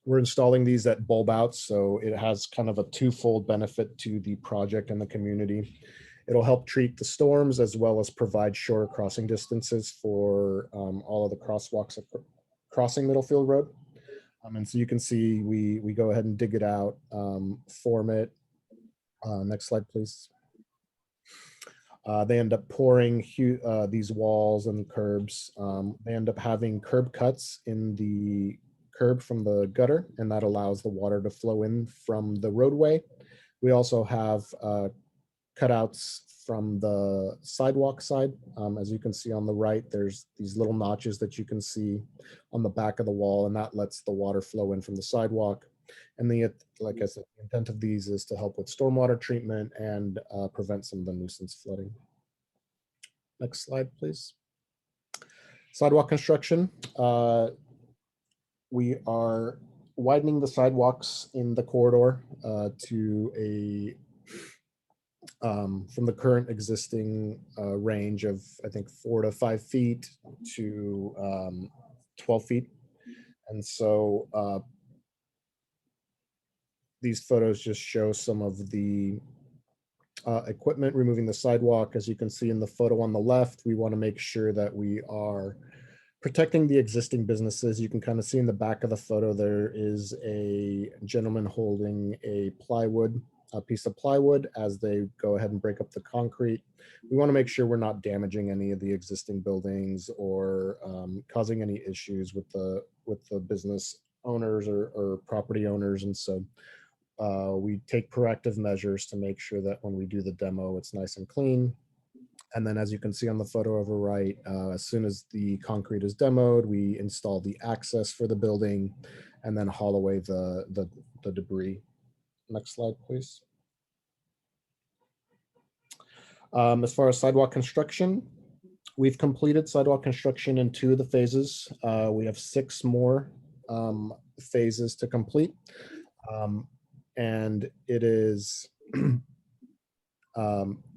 We're installing these at bulb outs, so it has kind of a twofold benefit to the project and the community. It'll help treat the storms as well as provide shorter crossing distances for all of the crosswalks crossing Middlefield Road. And so you can see we go ahead and dig it out, form it. Next slide, please. They end up pouring these walls and curbs. They end up having curb cuts in the curb from the gutter, and that allows the water to flow in from the roadway. We also have cutouts from the sidewalk side. As you can see on the right, there's these little notches that you can see on the back of the wall, and that lets the water flow in from the sidewalk. And like I said, the intent of these is to help with stormwater treatment and prevent some of the nuisance flooding. Next slide, please. Sidewalk construction. We are widening the sidewalks in the corridor to a from the current existing range of, I think, 4 to 5 feet to 12 feet. And so these photos just show some of the equipment removing the sidewalk. As you can see in the photo on the left, we want to make sure that we are protecting the existing businesses. You can kind of see in the back of the photo, there is a gentleman holding a piece of plywood as they go ahead and break up the concrete. We want to make sure we're not damaging any of the existing buildings or causing any issues with the business owners or property owners. And so we take proactive measures to make sure that when we do the demo, it's nice and clean. And then, as you can see on the photo over right, as soon as the concrete is demoed, we install the access for the building and then haul away the debris. Next slide, please. As far as sidewalk construction, we've completed sidewalk construction in 2 of the phases. We have 6 more phases to complete. And it is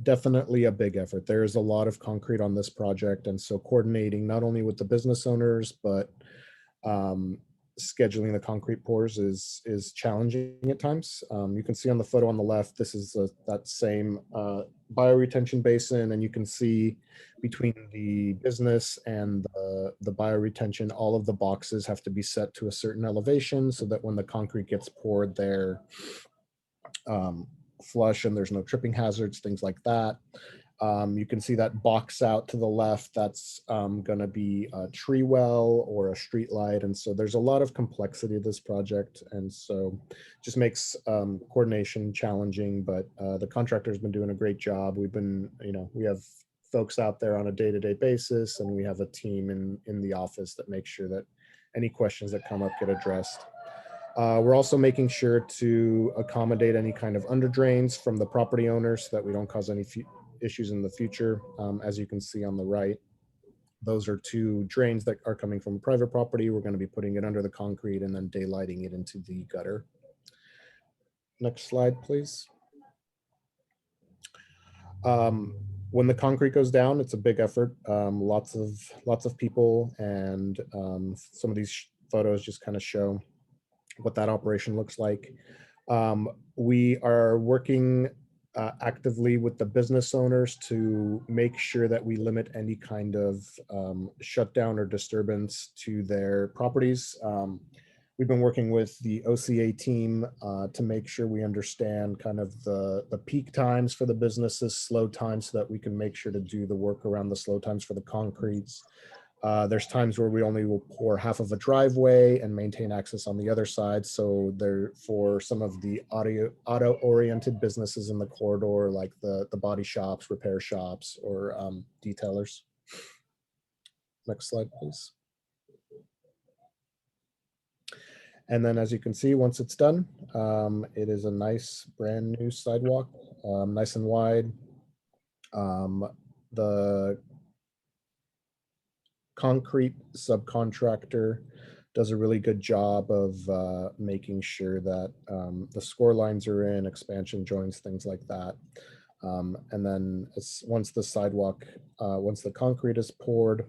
definitely a big effort. There is a lot of concrete on this project. And so coordinating not only with the business owners, but scheduling the concrete pours is challenging at times. You can see on the photo on the left, this is that same bioretention basin, and you can see between the business and the bioretention, all of the boxes have to be set to a certain elevation so that when the concrete gets poured, they're flush and there's no tripping hazards, things like that. You can see that box out to the left, that's going to be a tree well or a street light. And so there's a lot of complexity to this project. And so just makes coordination challenging, but the contractor's been doing a great job. We've been, we have folks out there on a day-to-day basis, and we have a team in the office that makes sure that any questions that come up get addressed. We're also making sure to accommodate any kind of under drains from the property owners so that we don't cause any issues in the future. As you can see on the right, those are two drains that are coming from private property. We're going to be putting it under the concrete and then daylighting it into the gutter. Next slide, please. When the concrete goes down, it's a big effort. Lots of people, and some of these photos just kind of show what that operation looks like. We are working actively with the business owners to make sure that we limit any kind of shutdown or disturbance to their properties. We've been working with the OCA team to make sure we understand kind of the peak times for the businesses, slow times, so that we can make sure to do the work around the slow times for the concretes. There's times where we only will pour half of a driveway and maintain access on the other side. So there, for some of the auto-oriented businesses in the corridor, like the body shops, repair shops, or detailers. Next slide, please. And then, as you can see, once it's done, it is a nice brand new sidewalk, nice and wide. The concrete subcontractor does a really good job of making sure that the score lines are in, expansion joints, things like that. And then once the sidewalk, once the concrete is poured,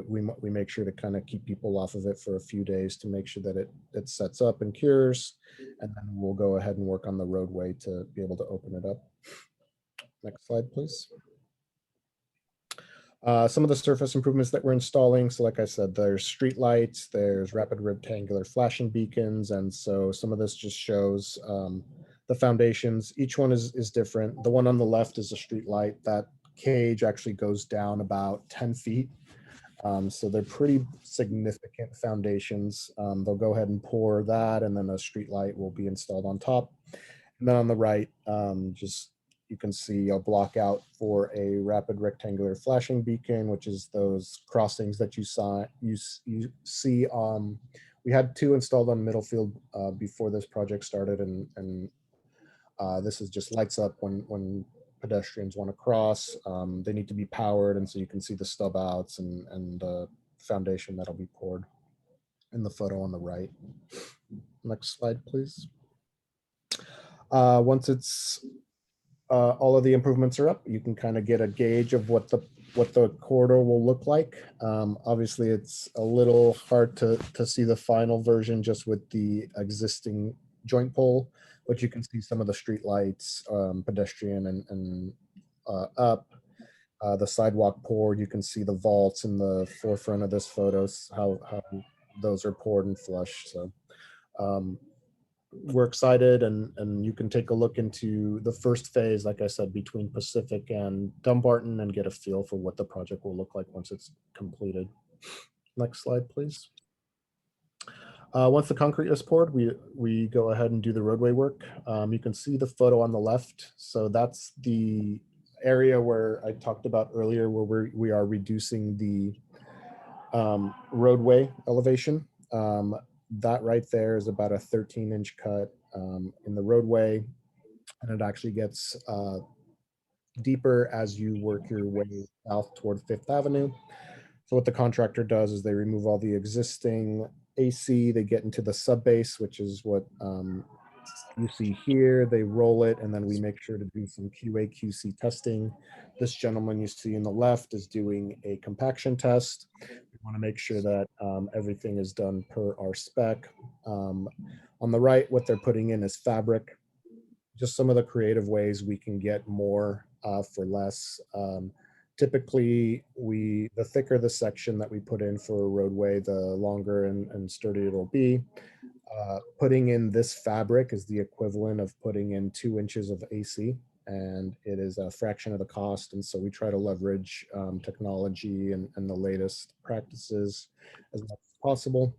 we make sure to kind of keep people off of it for a few days to make sure that it sets up and cures. And then we'll go ahead and work on the roadway to be able to open it up. Next slide, please. Some of the surface improvements that we're installing. So like I said, there's street lights, there's rapid rectangular flashing beacons. And so some of this just shows the foundations. Each one is different. The one on the left is a street light. That cage actually goes down about 10 feet. So they're pretty significant foundations. They'll go ahead and pour that, and then a street light will be installed on top. And then on the right, just you can see a block out for a rapid rectangular flashing beacon, which is those crossings that you see. We had two installed on Middlefield before this project started, and this is just lights up when pedestrians want to cross. They need to be powered, and so you can see the stub outs and the foundation that'll be poured in the photo on the right. Next slide, please. Once it's all of the improvements are up, you can kind of get a gauge of what the corridor will look like. Obviously, it's a little hard to see the final version just with the existing joint pole, but you can see some of the street lights, pedestrian and up. The sidewalk poured. You can see the vaults in the forefront of this photo, how those are poured and flushed. So we're excited, and you can take a look into the first phase, like I said, between Pacific and Dumbarton, and get a feel for what the project will look like once it's completed. Next slide, please. Once the concrete is poured, we go ahead and do the roadway work. You can see the photo on the left. So that's the area where I talked about earlier, where we are reducing the roadway elevation. That right there is about a 13-inch cut in the roadway, and it actually gets deeper as you work your way south toward Fifth Avenue. So what the contractor does is they remove all the existing AC, they get into the subbase, which is what you see here. They roll it, and then we make sure to do some QA/QC testing. This gentleman you see in the left is doing a compaction test. We want to make sure that everything is done per our spec. On the right, what they're putting in is fabric. Just some of the creative ways we can get more for less. Typically, the thicker the section that we put in for a roadway, the longer and sturdier it'll be. Putting in this fabric is the equivalent of putting in 2 inches of AC. and it is a fraction of the cost. And so we try to leverage technology and the latest practices as much as possible.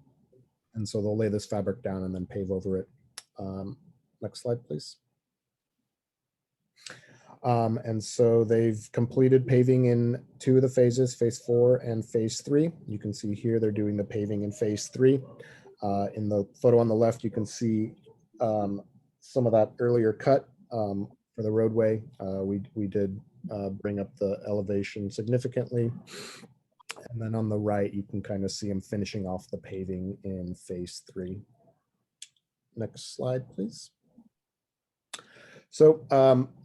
And so they'll lay this fabric down and then pave over it. Next slide, please. And so they've completed paving in 2 of the phases, phase 4 and phase 3. You can see here they're doing the paving in phase 3. In the photo on the left, you can see some of that earlier cut for the roadway. We did bring up the elevation significantly. And then on the right, you can kind of see them finishing off the paving in phase 3. Next slide, please. So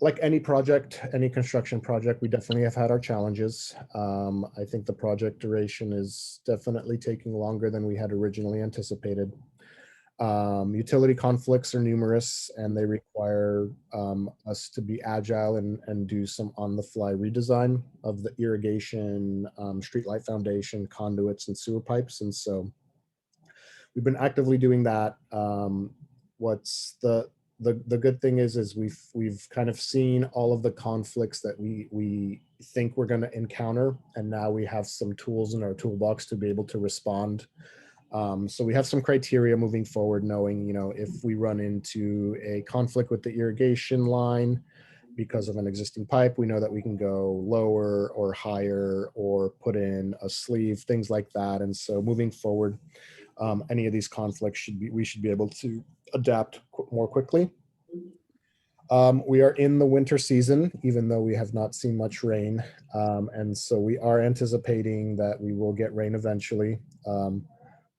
like any project, any construction project, we definitely have had our challenges. I think the project duration is definitely taking longer than we had originally anticipated. Utility conflicts are numerous, and they require us to be agile and do some on-the-fly redesign of the irrigation, streetlight foundation, conduits, and sewer pipes. And so we've been actively doing that. What's the good thing is we've kind of seen all of the conflicts that we think we're going to encounter, and now we have some tools in our toolbox to be able to respond. So we have some criteria moving forward, knowing, you know, if we run into a conflict with the irrigation line because of an existing pipe, we know that we can go lower or higher or put in a sleeve, things like that. And so moving forward, any of these conflicts we should be able to adapt more quickly. We are in the winter season, even though we have not seen much rain. And so we are anticipating that we will get rain eventually.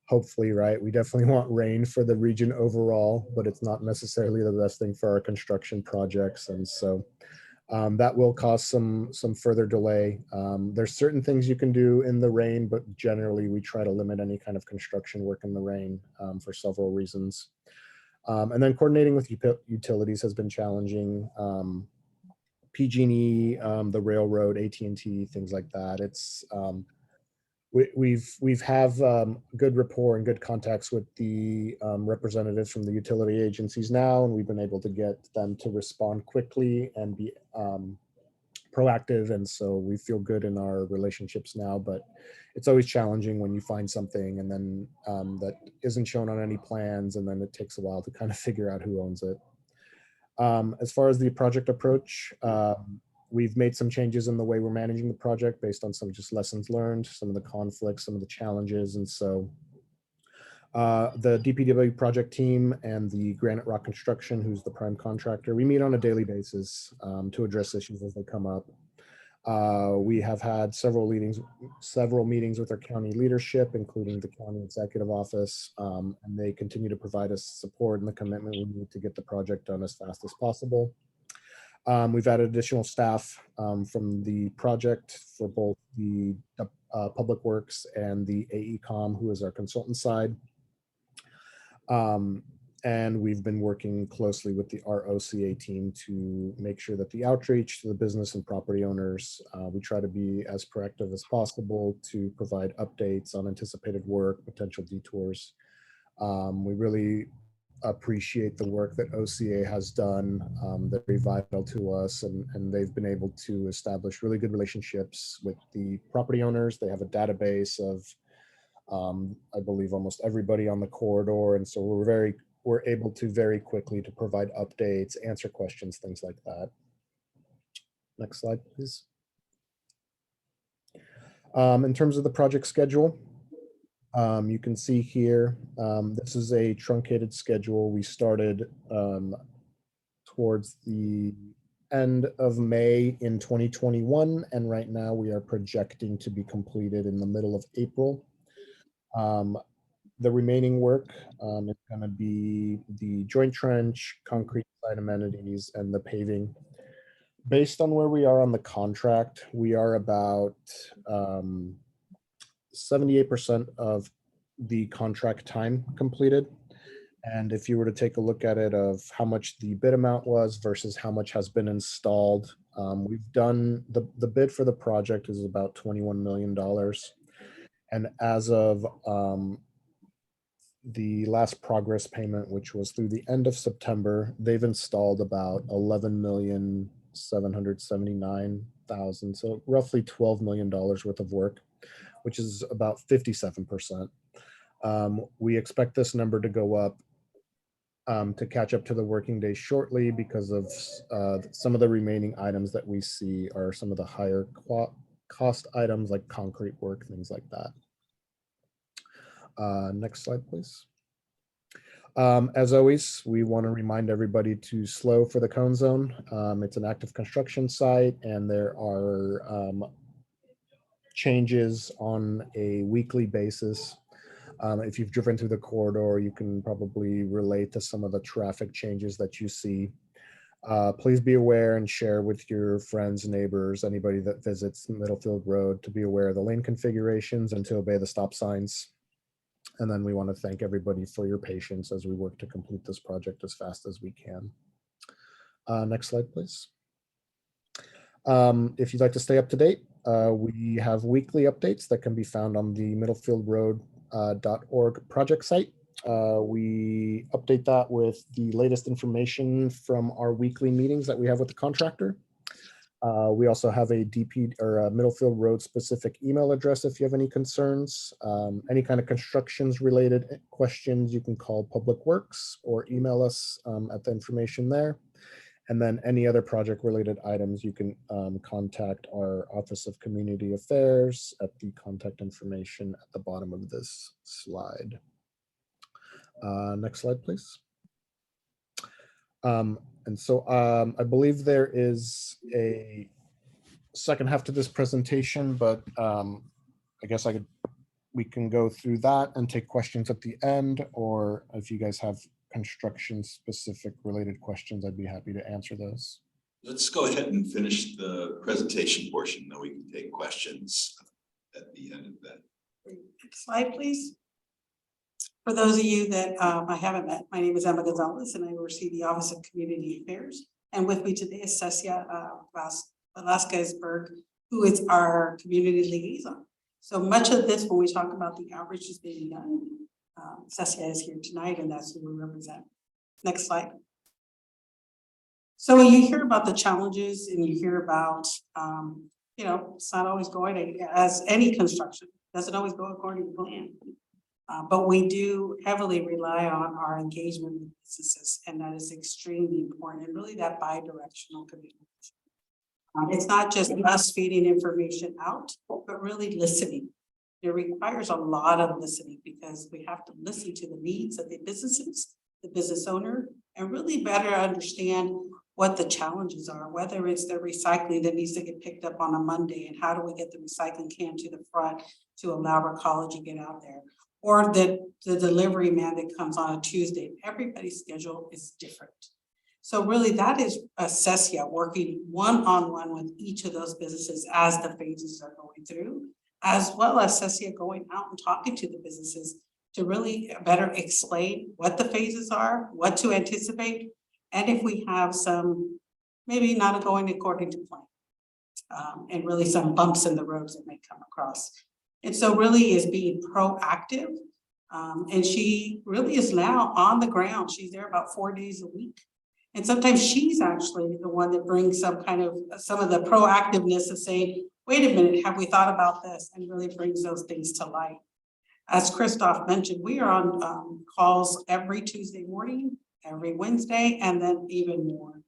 Hopefully, right? We definitely want rain for the region overall, but it's not necessarily the best thing for our construction projects. And so that will cause some further delay. There's certain things you can do in the rain, but generally we try to limit any kind of construction work in the rain for several reasons. And then coordinating with utilities has been challenging. PG&E, the railroad, AT&T, things like that. It's we've have good rapport and good contacts with the representatives from the utility agencies now, and we've been able to get them to respond quickly and be proactive. And so we feel good in our relationships now, but it's always challenging when you find something and then that isn't shown on any plans, and then it takes a while to kind of figure out who owns it. As far as the project approach, we've made some changes in the way we're managing the project based on some just lessons learned, some of the conflicts, some of the challenges. And so the DPW project team and the Granite Rock Construction, who's the prime contractor, we meet on a daily basis to address issues as they come up. We have had several meetings with our county leadership, including the county executive office, and they continue to provide us support and the commitment we need to get the project done as fast as possible. We've added additional staff from the project for both the Public Works and the AECom, who is our consultant side. And we've been working closely with the ROCA team to make sure that the outreach to the business and property owners, we try to be as proactive as possible to provide updates on anticipated work, potential detours. We really appreciate the work that OCA has done. They're very vital to us, and they've been able to establish really good relationships with the property owners. They have a database of, I believe, almost everybody on the corridor. And so we're able to very quickly to provide updates, answer questions, things like that. Next slide, please. In terms of the project schedule, you can see here, this is a truncated schedule. We started towards the end of May in 2021, and right now we are projecting to be completed in the middle of April. The remaining work is going to be the joint trench, concrete site amenities, and the paving. Based on where we are on the contract, we are about 78% of the contract time completed. And if you were to take a look at it of how much the bid amount was versus how much has been installed, we've done the bid for the project is about $21 million. And as of the last progress payment, which was through the end of September, they've installed about $11 million $779,000, so roughly $12 million worth of work, which is about 57%. We expect this number to go up to catch up to the working days shortly because of some of the remaining items that we see are some of the higher cost items like concrete work, things like that. Next slide, please. As always, we want to remind everybody to slow for the cone zone. It's an active construction site and there are changes on a weekly basis. If you've driven through the corridor, you can probably relate to some of the traffic changes that you see. Please be aware and share with your friends, neighbors, anybody that visits Middlefield Road to be aware of the lane configurations and to obey the stop signs. And then we want to thank everybody for your patience as we work to complete this project as fast as we can. Next slide, please. If you'd like to stay up to date, we have weekly updates that can be found on the middelfieldroad.org project site. We update that with the latest information from our weekly meetings that we have with the contractor. We also have a DP or a Middlefield Road specific email address if you have any concerns. Any kind of constructions related questions, you can call Public Works or email us at the information there. And then any other project related items, you can contact our Office of Community Affairs at the contact information at the bottom of this slide. Next slide, please. And so I believe there is a second half to this presentation, but I guess we can go through that and take questions at the end, or if you guys have construction specific related questions, I'd be happy to answer those. Let's go ahead and finish the presentation portion, then we can take questions at the end of that. Next slide, please. For those of you that I haven't met, my name is Emma Gonzalez and I oversee the Office of Community Affairs. And with me today is Cecia Velasquez-Berg, who is our community liaison. So much of this, when we talk about the outreach is being done, Cecia is here tonight and that's who we represent. Next slide. So when you hear about the challenges and you hear about, you know, it's not always going as any construction, doesn't always go according to plan. But we do heavily rely on our engagement with businesses, and that is extremely important, and really that bi-directional communication. It's not just us feeding information out, but really listening. It requires a lot of listening because we have to listen to the needs of the businesses, the business owner, and really better understand what the challenges are, whether it's the recycling that needs to get picked up on a Monday, and how do we get the recycling can to the front to allow our college to get out there. Or the delivery man that comes on a Tuesday. Everybody's schedule is different. So really that is Cecia working one-on-one with each of those businesses as the phases are going through, as well as Cecia going out and talking to the businesses to really better explain what the phases are, what to anticipate, and if we have some, maybe not going according to plan, and really some bumps in the roads that may come across. And so really is being proactive. And she really is now on the ground. She's there about 4 days a week. And sometimes she's actually the one that brings some of the proactiveness of saying, wait a minute, have we thought about this? And really brings those things to light. As Christoph mentioned, we are on calls every Tuesday morning, every Wednesday, and then even more.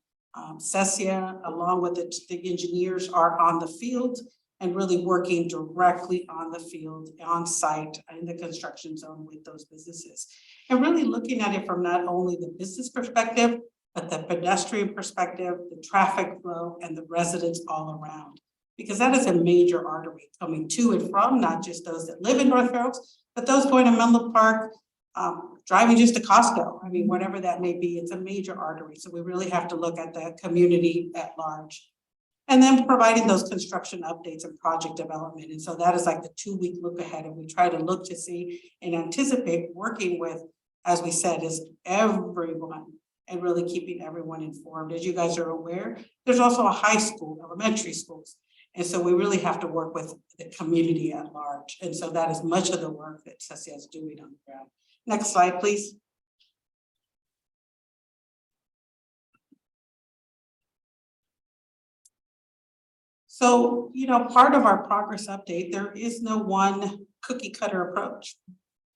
Cecia, along with the engineers, are on the field and really working directly on the field, on site, in the construction zone with those businesses. And really looking at it from not only the business perspective, but the pedestrian perspective, the traffic flow, and the residents all around. Because that is a major artery coming to and from, not just those that live in North Fair Oaks, but those going to Menlo Park, driving just to Costco. I mean, whatever that may be, it's a major artery. So we really have to look at the community at large. And then providing those construction updates and project development. And so that is like the 2-week look ahead. And we try to look to see and anticipate working with, as we said, is everyone and really keeping everyone informed. As you guys are aware, there's also a high school, elementary schools. And so we really have to work with the community at large. And so that is much of the work that Cecia is doing on the ground. Next slide, please. So, part of our progress update, there is no one cookie cutter approach.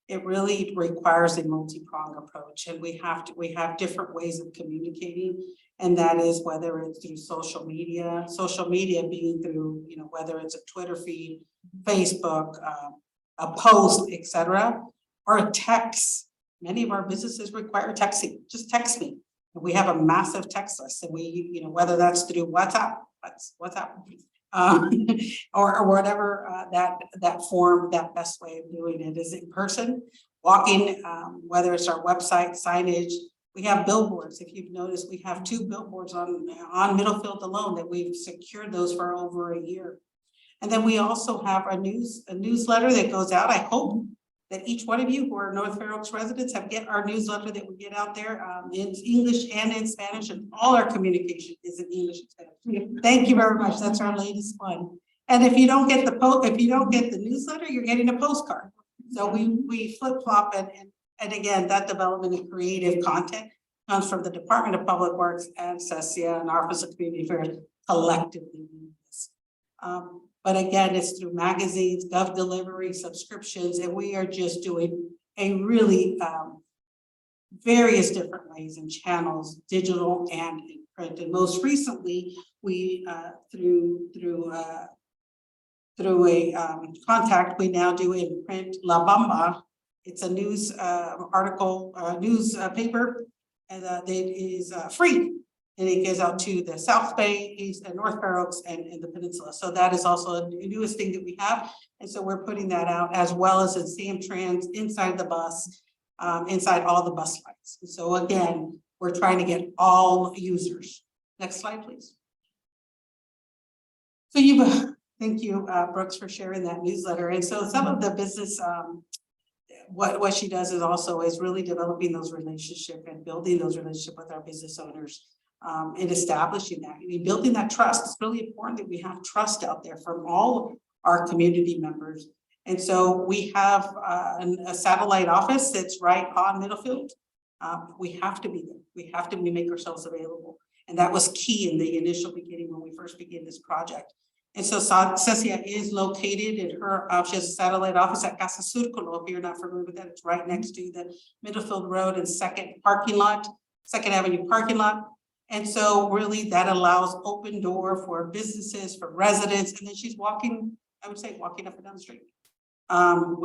It really requires a multi-pronged approach, and we have different ways of communicating. And that is whether it's through social media being through, whether it's a Twitter feed, Facebook, a post, etc., or a text. Many of our businesses require texting. Just text me. We have a massive text list, and we, whether that's through WhatsApp, or whatever that form, that best way of doing it is in person, walking, whether it's our website signage. We have billboards. If you've noticed, we have 2 billboards on Middlefield alone that we've secured those for over a year. And then we also have a newsletter that goes out. I hope that each one of you who are North Fair Oaks residents get our newsletter that we get out there in English and in Spanish, and all our communication is in English and Spanish. Thank you very much. That's our latest one. And if you don't get the newsletter, you're getting a postcard. So we flip flop, and again, that development of creative content comes from the Department of Public Works and CESIA and our Office of Community Affairs collectively. But again, it's through magazines, gov delivery, subscriptions, and we are just doing a really various different ways and channels, digital and in print. And most recently, we through a contact, we now do in print La Bamba. It's a news article, newspaper, and it is free. And it goes out to the South Bay, East and North Fair Oaks and the Peninsula. So that is also a newest thing that we have. And so we're putting that out, as well as in Samtrans inside the bus, inside all the bus lines. And so again, we're trying to get all users. Next slide, please. So thank you, Brooks, for sharing that newsletter. And so some of the business, what she does is really developing those relationships and building those relationships with our business owners. And establishing that, building that trust. It's really important that we have trust out there from all our community members. And so we have a satellite office that's right on Middlefield. We have to be there. We have to make ourselves available. And that was key in the initial beginning when we first began this project. And so CESIA is located in she has a satellite office at Casa Circulo. If you're not familiar with that, it's right next to the Middlefield Road and Second Avenue parking lot. And so really that allows open door for businesses, for residents, and then she's walking up and down the street and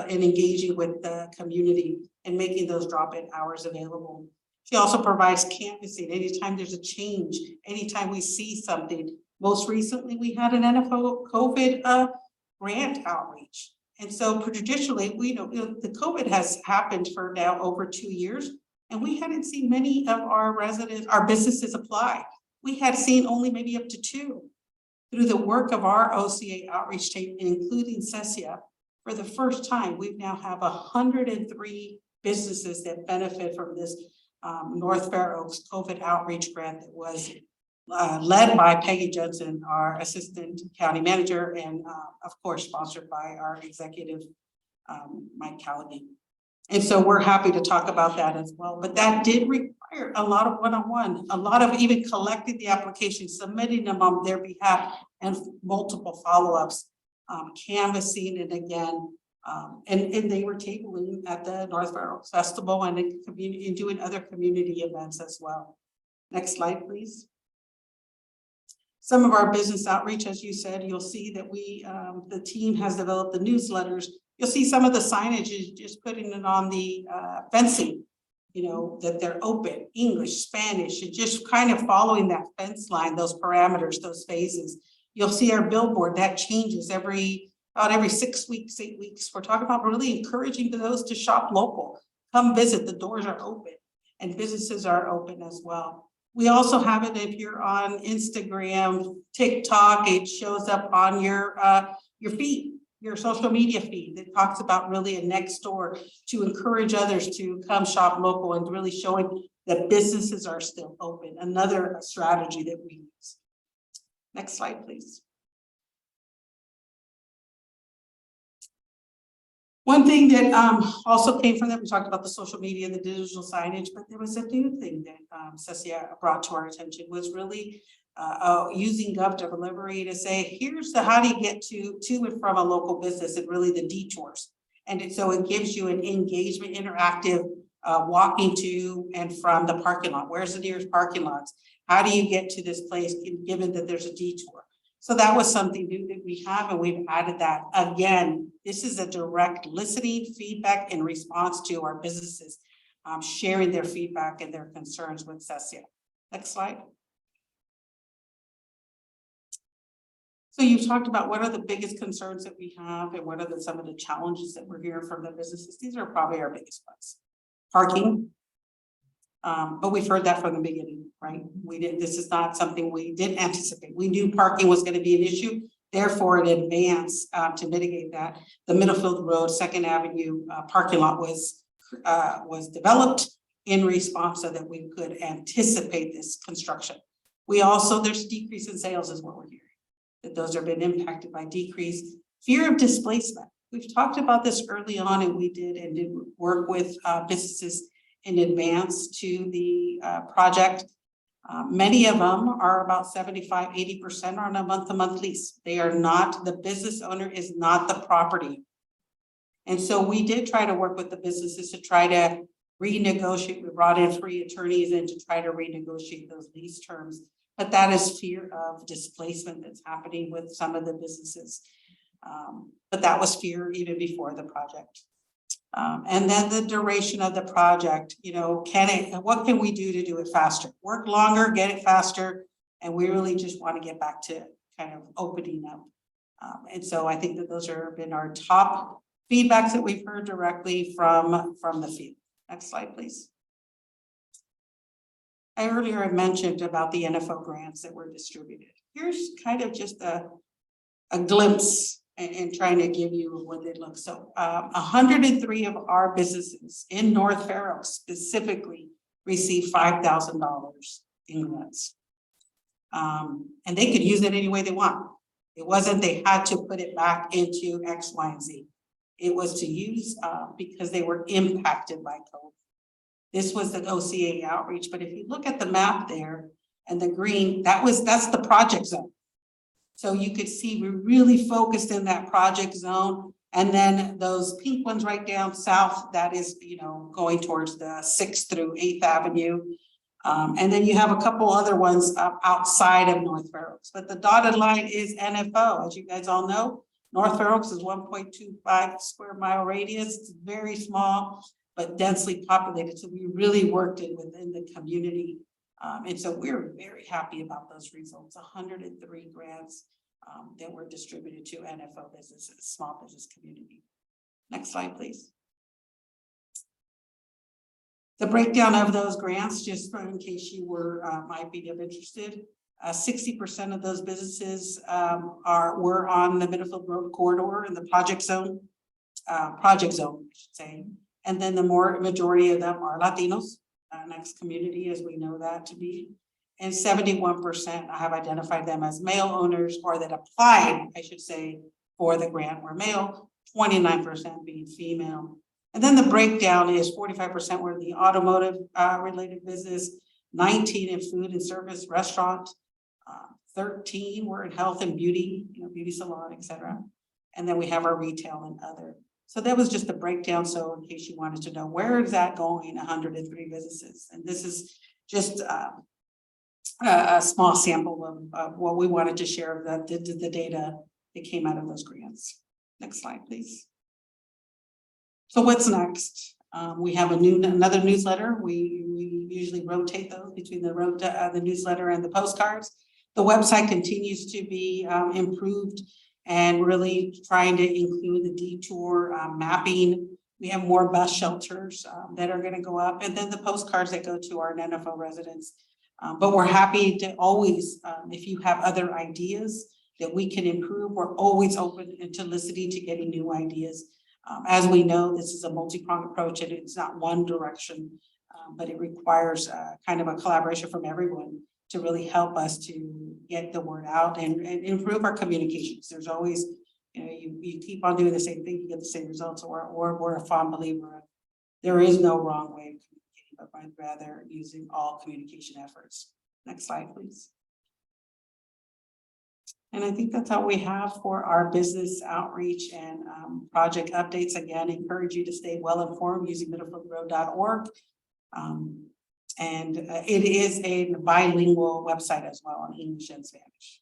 engaging with the community and making those drop-in hours available. She also provides canvassing anytime there's a change, anytime we see something. Most recently, we had an NFL COVID grant outreach. And so traditionally, the COVID has happened for now over 2 years. And we hadn't seen many of our businesses apply. We had seen only maybe up to 2. Through the work of our OCA outreach team, including CESIA, for the first time, we now have 103 businesses that benefit from this North Fair Oaks COVID outreach grant that was led by Peggy Judson, our assistant county manager, and of course, sponsored by our executive, Mike Callaghan. And so we're happy to talk about that as well. But that did require a lot of one-on-one, a lot of even collecting the applications, submitting them on their behalf, and multiple follow-ups, canvassing, and again, and they were tabling at the North Fair Oaks Festival and in doing other community events as well. Next slide, please. Some of our business outreach, as you said, you'll see that the team has developed the newsletters. You'll see some of the signage is just putting it on the fencing, that they're open, English, Spanish, and just kind of following that fence line, those parameters, those phases. You'll see our billboard that changes about every 6 weeks, 8 weeks. We're talking about really encouraging those to shop local, come visit. The doors are open and businesses are open as well. We also have it if you're on Instagram, TikTok, it shows up on your feed, your social media feed that talks about really a next door to encourage others to come shop local and really showing that businesses are still open. Another strategy that we use. Next slide, please. One thing that also came from that, we talked about the social media and the digital signage, but there was a new thing that CESIA brought to our attention was really using Gov Delivery to say, here's how do you get to and from a local business and really the detours. So it gives you an engagement, interactive, walking to and from the parking lot. Where's the nearest parking lots? How do you get to this place given that there's a detour? So that was something new that we have, and we've added that. Again, this is a direct listening, feedback, and response to our businesses, sharing their feedback and their concerns with CESIA. Next slide. So you've talked about what are the biggest concerns that we have and what are some of the challenges that we're hearing from the businesses. These are probably our biggest ones. Parking. But we've heard that from the beginning, right? This is not something we didn't anticipate. We knew parking was going to be an issue. Therefore, in advance, to mitigate that, the Middlefield Road, 2nd Avenue parking lot was developed in response so that we could anticipate this construction. There's a decrease in sales is what we're hearing, that those have been impacted by decrease. Fear of displacement. We've talked about this early on, and we did work with businesses in advance to the project. Many of them are about 75, 80% on a month-to-month lease. They are not, the business owner is not the property. And so we did try to work with the businesses to try to renegotiate. We brought in 3 attorneys in to try to renegotiate those lease terms. But that is fear of displacement that's happening with some of the businesses. But that was fear even before the project. And then the duration of the project, what can we do it faster? Work longer, get it faster. And we really just want to get back to kind of opening up. And so I think that those have been our top feedbacks that we've heard directly from the field. Next slide, please. I earlier mentioned about the NFO grants that were distributed. Here's kind of just a glimpse and trying to give you what they look. So 103 of our businesses in North Fair Oaks specifically received $5,000 in grants. And they could use it any way they want. It wasn't they had to put it back into X, Y, and Z. It was to use because they were impacted by COVID. This was the OCA outreach, but if you look at the map there and the green, that's the project zone. So you could see we really focused in that project zone. And then those pink ones right down south, that is, going towards the 6th through 8th Avenue. And then you have a couple other ones outside of North Fair Oaks. But the dotted line is NFO. As you guys all know, North Fair Oaks is 1.25 square mile radius. It's very small, but densely populated. So we really worked it within the community. And so we're very happy about those results. 103 grants that were distributed to NFO businesses, small business community. Next slide, please. The breakdown of those grants, just in case you might be interested, 60% of those businesses were on the Middlefield Road corridor in the project zone, I should say. And then the majority of them are Latinos. Next community, as we know that to be, and 71% I have identified them as male owners, or that applied, I should say, for the grant were male, 29% being female. And then the breakdown is 45% were the automotive related business, 19 in food and service, restaurant, 13 were in health and beauty, beauty salon, etc. And then we have our retail and other. So that was just a breakdown. So in case you wanted to know where is that going, 103 businesses. And this is just a small sample of what we wanted to share, the data that came out of those grants. Next slide, please. So what's next? We have another newsletter. We usually rotate those between the newsletter and the postcards. The website continues to be improved, and really trying to include the detour mapping. We have more bus shelters that are going to go up, and then the postcards that go to our NFO residents. But we're happy to always, if you have other ideas that we can improve, we're always open to listening to getting new ideas. As we know, this is a multi-pronged approach, and it's not one direction, but it requires kind of a collaboration from everyone to really help us to get the word out and improve our communications. There's always, you keep on doing the same thing, you get the same results, or we're a fond believer of there is no wrong way of communicating, but rather using all communication efforts. Next slide, please. And I think that's all we have for our business outreach and project updates. Again, encourage you to stay well informed using middlefieldroad.org. And it is a bilingual website as well in English and Spanish.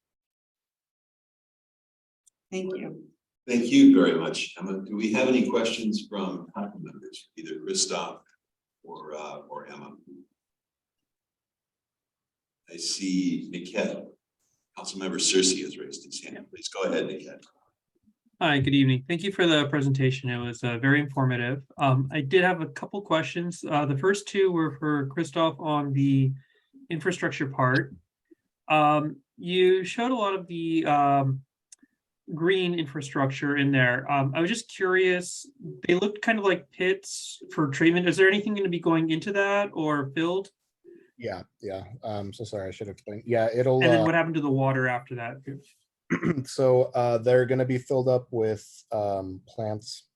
Thank you. Thank you very much, Emma. Do we have any questions from council members, either Christoph or Emma? I see Niket. Councilmember Cersei has raised his hand. Please go ahead, Niket. Hi, good evening. Thank you for the presentation. It was very informative. I did have a couple questions. The first two were for Christoph on the infrastructure part. You showed a lot of the green infrastructure in there. I was just curious, they looked kind of like pits for treatment. Is there anything going to be going into that or filled? Yeah. So sorry, I should explain. Yeah, it'll. And then what happened to the water after that? So they're going to be filled up with plants.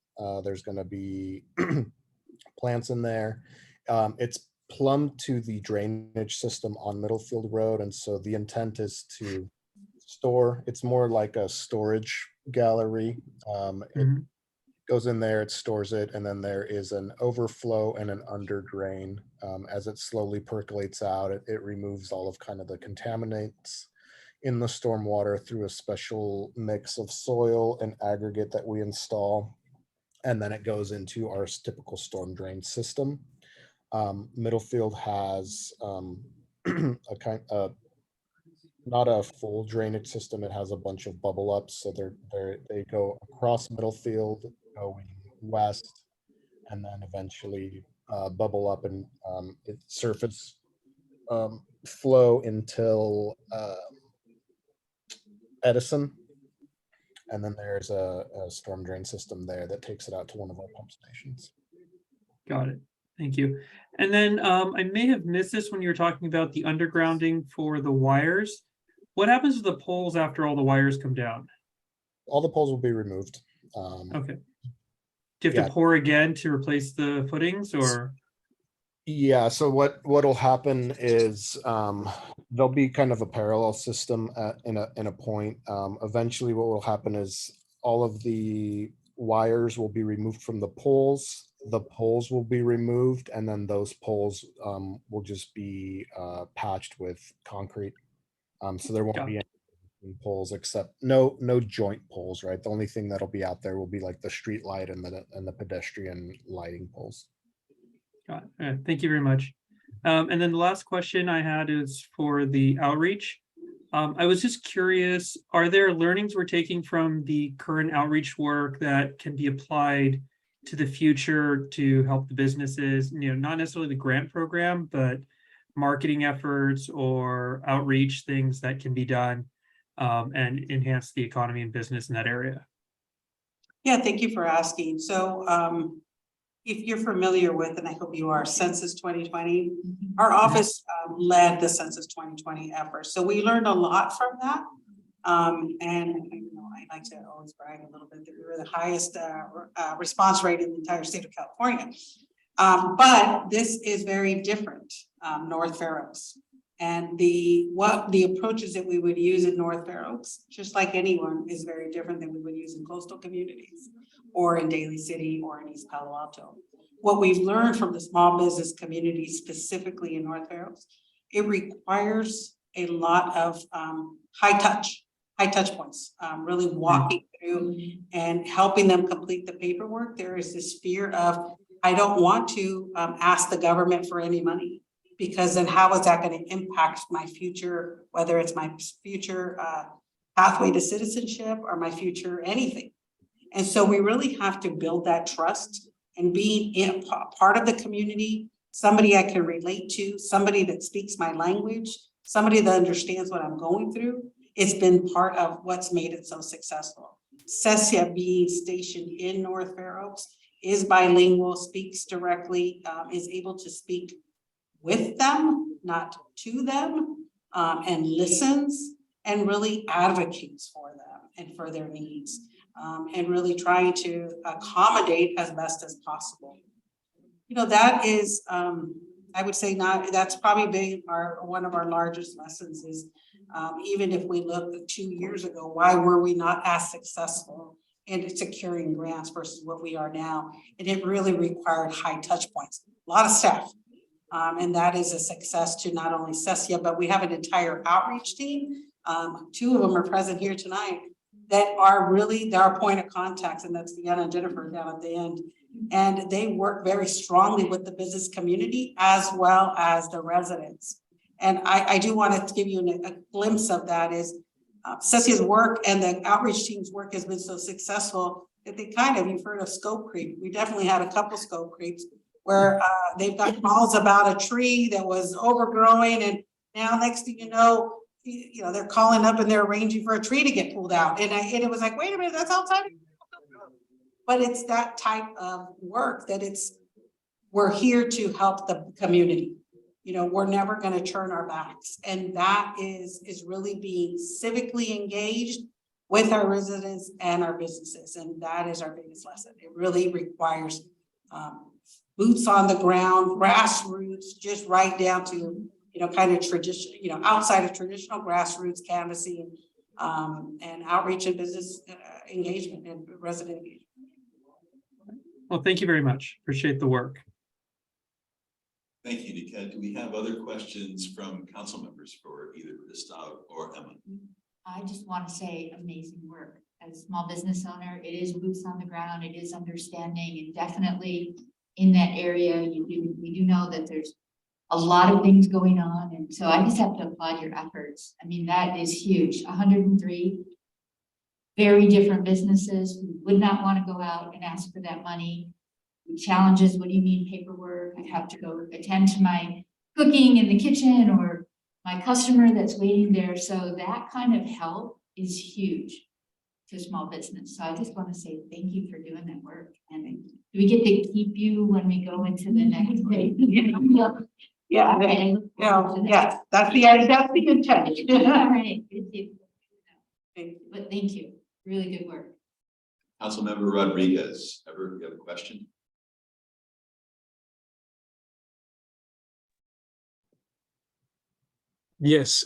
There's going to be plants in there. It's plumbed to the drainage system on Middlefield Road, and so the intent is to store. It's more like a storage gallery. It goes in there, it stores it, and then there is an overflow and an under drain. As it slowly percolates out, it removes all of kind of the contaminants in the stormwater through a special mix of soil and aggregate that we install. And then it goes into our typical storm drain system. Middlefield has a kind of, not a full drainage system. It has a bunch of bubble ups. So they go across Middlefield, going west, and then eventually bubble up and it surface flow until Edison. And then there's a storm drain system there that takes it out to one of our pump stations. Got it. Thank you. And then I may have missed this when you were talking about the undergrounding for the wires. What happens to the poles after all the wires come down? All the poles will be removed. Okay. Do you have to pour again to replace the footings, or? Yeah, so what'll happen is there'll be kind of a parallel system in a point. Eventually what will happen is all of the wires will be removed from the poles. The poles will be removed, and then those poles will just be patched with concrete. So there won't be any poles, except no joint poles, right? The only thing that'll be out there will be like the street light and the pedestrian lighting poles. Got it. Thank you very much. And then the last question I had is for the outreach. I was just curious, are there learnings we're taking from the current outreach work that can be applied to the future to help the businesses, not necessarily the grant program, but marketing efforts or outreach things that can be done and enhance the economy and business in that area? Yeah, thank you for asking. So if you're familiar with, and I hope you are, Census 2020, our office led the Census 2020 effort. So we learned a lot from that. And I like to always brag a little bit that we were the highest response rate in the entire state of California. But this is very different, North Fair Oaks. And the approaches that we would use in North Fair Oaks, just like anyone, is very different than we would use in coastal communities or in Daly City or in East Palo Alto. What we've learned from the small business community, specifically in North Fair Oaks, it requires a lot of high touch points, really walking through and helping them complete the paperwork. There is this fear of, I don't want to ask the government for any money, because then how is that going to impact my future, whether it's my future pathway to citizenship or my future anything. And so we really have to build that trust and being in part of the community, somebody I can relate to, somebody that speaks my language, somebody that understands what I'm going through. It's been part of what's made it so successful. CESIA, being stationed in North Fair Oaks, is bilingual, speaks directly, is able to speak with them, not to them, and listens and really advocates for them and for their needs, and really trying to accommodate as best as possible. That is, I would say that's probably been one of our largest lessons, is Even if we look at 2 years ago, why were we not as successful in securing grants versus what we are now? And it really required high touch points, a lot of staff. And that is a success to not only CESIA, but we have an entire outreach team. 2 of them are present here tonight that are really our point of contacts, and that's Deanna and Jennifer down at the end. And they work very strongly with the business community as well as the residents. And I do want to give you a glimpse of that is CESIA's work and the outreach team's work has been so successful that they you've heard of scope creep. We definitely had a couple scope creeps where they've got calls about a tree that was overgrowing, and now next thing you know, they're calling up and they're arranging for a tree to get pulled out. And it was like, wait a minute, that's outside. But it's that type of work that we're here to help the community. We're never going to turn our backs. And that is really being civically engaged with our residents and our businesses. And that is our biggest lesson. It really requires boots on the ground, grassroots, just right down to, kind of traditional, outside of traditional grassroots canvassing and outreach and business engagement and resident engagement. Well, thank you very much. Appreciate the work. Thank you, Niket. Do we have other questions from council members for either Gustav or Emma? I just want to say amazing work. As a small business owner, it is boots on the ground, it is understanding, and definitely in that area, we do know that there's a lot of things going on. And so I just have to applaud your efforts. I mean, that is huge. 103 very different businesses who would not want to go out and ask for that money. Challenges, what do you mean paperwork? I have to go attend to my cooking in the kitchen or my customer that's waiting there. So that kind of help is huge to small business. So I just want to say thank you for doing that work. And do we get to keep you when we go into the next day? Yeah, Okay. yes, that's the intent. All right. But thank you. Really good work. Councilmember Rodriguez, you have a question? Yes.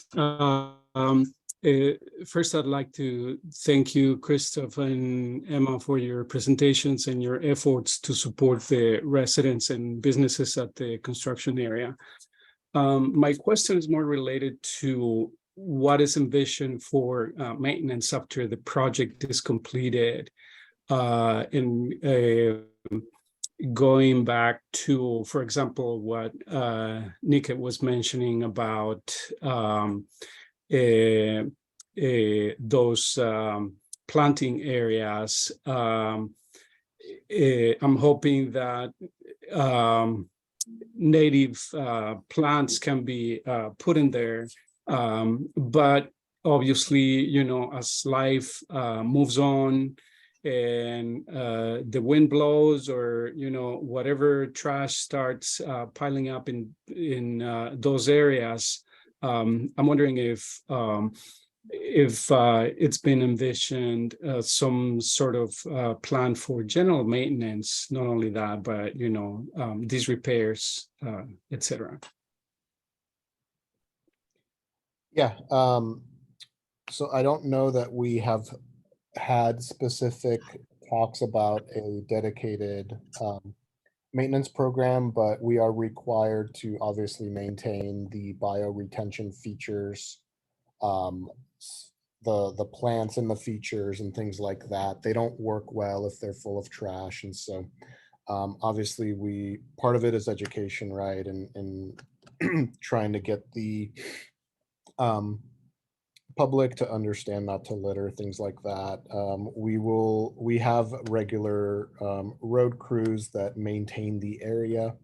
First, I'd like to thank you, Christoph and Emma, for your presentations and your efforts to support the residents and businesses at the construction area. My question is more related to what is envisioned for maintenance after the project is completed. Going back to, for example, what Niket was mentioning about those planting areas. I'm hoping that native plants can be put in there, but obviously, as life moves on and the wind blows, or whatever trash starts piling up in those areas, I'm wondering if it's been envisioned some sort of plan for general maintenance, not only that, but these repairs, etc. Yeah, so I don't know that we have had specific talks about a dedicated maintenance program, but we are required to obviously maintain the bioretention features, the plants and the features and things like that. They don't work well if they're full of trash. And so obviously part of it is education, right? And trying to get the public to understand not to litter, things like that. We have regular road crews that maintain the area.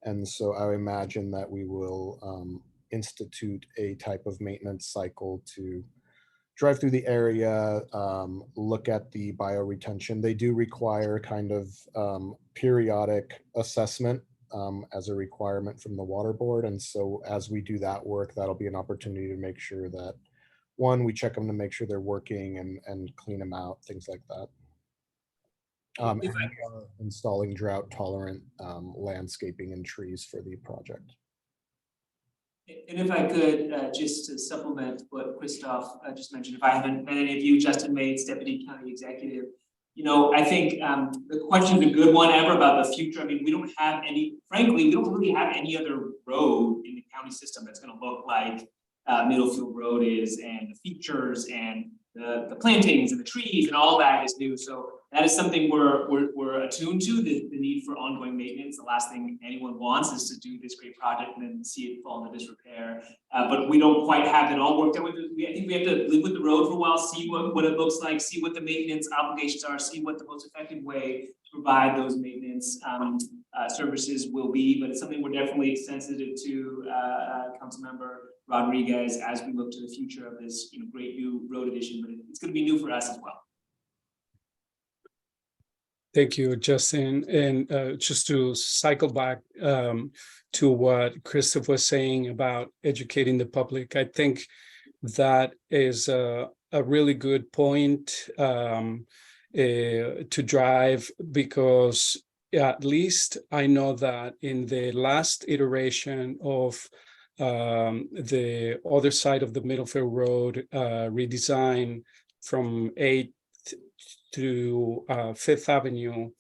And so I imagine that we will institute a type of maintenance cycle to drive through the area, look at the bioretention. They do require kind of periodic assessment as a requirement from the water board. And so as we do that work, that'll be an opportunity to make sure that, one, we check them to make sure they're working and clean them out, things like that. And we are installing drought tolerant landscaping and trees for the project. And if I could, just to supplement what Christoph just mentioned, if I haven't met any of you, Justin Mates, Deputy County Executive. You know, I think the question's a good one, Amber, about the future. I mean, we don't have frankly, we don't really have any other road in the county system that's gonna look like Middlefield Road is, and the features and the plantings and the trees and all that is new. So that is something we're attuned to, the need for ongoing maintenance. The last thing anyone wants is to do this great project and then see it fall into disrepair. But we don't quite have it all worked out. I think we have to live with the road for a while, see what it looks like, see what the maintenance obligations are, see what the most effective way to provide those maintenance services will be. But it's something we're definitely sensitive to, Councilmember Rodriguez, as we look to the future of this, great new road addition. But it's going to be new for us as well. Thank you, Justin. And just to cycle back to what Christoph was saying about educating the public, I think that is a really good point to drive, because at least I know that in the last iteration of the other side of the Middlefield Road redesign from 8th to 5th Avenue,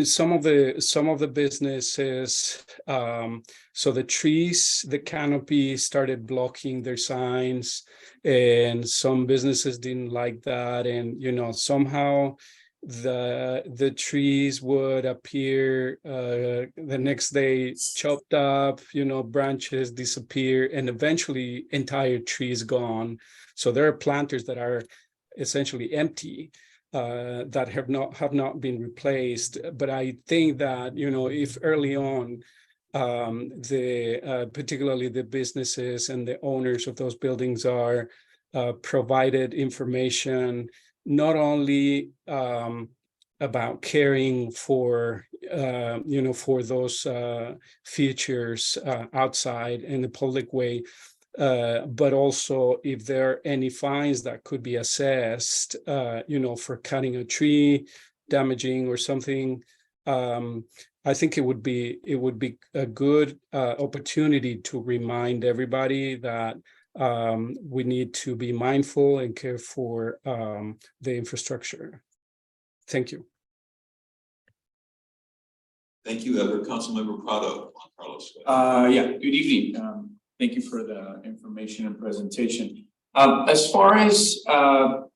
some of the businesses, so the trees, the canopy started blocking their signs, and some businesses didn't like that, and somehow the trees would appear the next day chopped up, branches disappear, and eventually entire trees gone. So there are planters that are essentially empty, that have not been replaced. But I think that if early on particularly the businesses and the owners of those buildings are provided information not only about caring for for those features outside in the public way, but also if there are any fines that could be assessed, for cutting a tree, damaging or something. I think it would be a good opportunity to remind everybody that we need to be mindful and care for the infrastructure. Thank you. Thank you, Edward. Councilmember Prado, Juan Carlos. Yeah, good evening. Thank you for the information and presentation. As far as the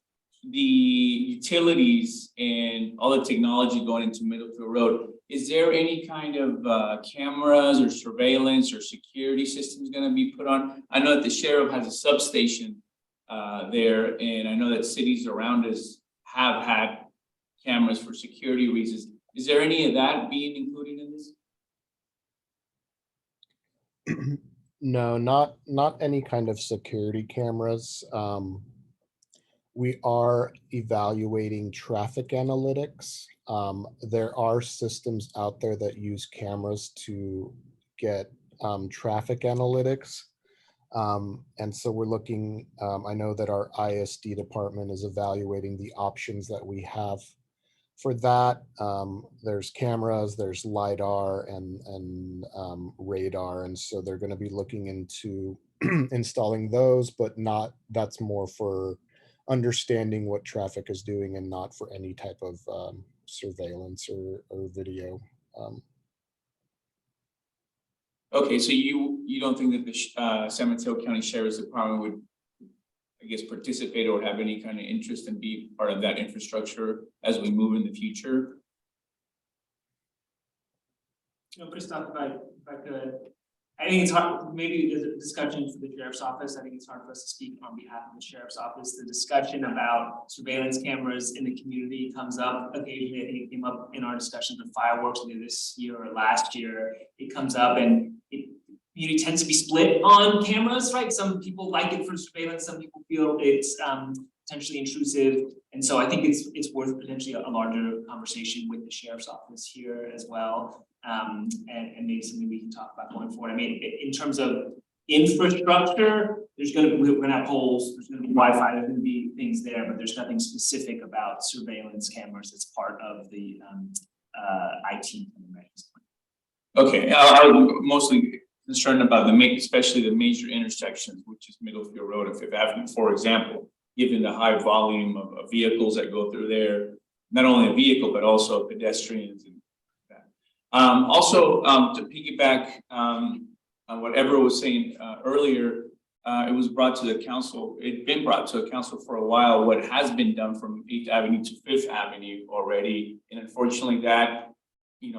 utilities and all the technology going into Middlefield Road, is there any kind of cameras or surveillance or security systems going to be put on? I know that the sheriff has a substation there, and I know that cities around us have had cameras for security reasons. Is there any of that being included in this? No, not any kind of security cameras. We are evaluating traffic analytics. There are systems out there that use cameras to get traffic analytics. And so we're looking, I know that our ISD department is evaluating the options that we have for that. There's cameras, there's LiDAR and radar. And so they're going to be looking into installing those, but that's more for understanding what traffic is doing and not for any type of surveillance or video. Okay, so you don't think that the San Mateo County Sheriff's Department would, I guess, participate or have any kind of interest in being part of that infrastructure as we move in the future? Christoph, if I could, I think it's hard, maybe there's a discussion for the sheriff's office. I think it's hard for us to speak on behalf of the sheriff's office. The discussion about surveillance cameras in the community comes up occasionally. I think it came up in our discussions of fireworks either this year or last year. It comes up, and community tends to be split on cameras, right? Some people like it for surveillance, some people feel it's potentially intrusive. And so I think it's worth potentially a larger conversation with the sheriff's office here as well. And maybe something we can talk about going forward. I mean, in terms of infrastructure, we're gonna have poles, there's gonna be Wi-Fi, there's gonna be things there, but there's nothing specific about surveillance cameras that's part of the IT. Okay, I was mostly concerned about especially the major intersections, which is Middlefield Road and Fifth Avenue, for example, given the high volume of vehicles that go through there, not only a vehicle, but also pedestrians and that. Also, to piggyback, on what Edward was saying, earlier, it was brought to the council, it'd been brought to the council for a while, what has been done from 8th Avenue to 5th Avenue already. And unfortunately that,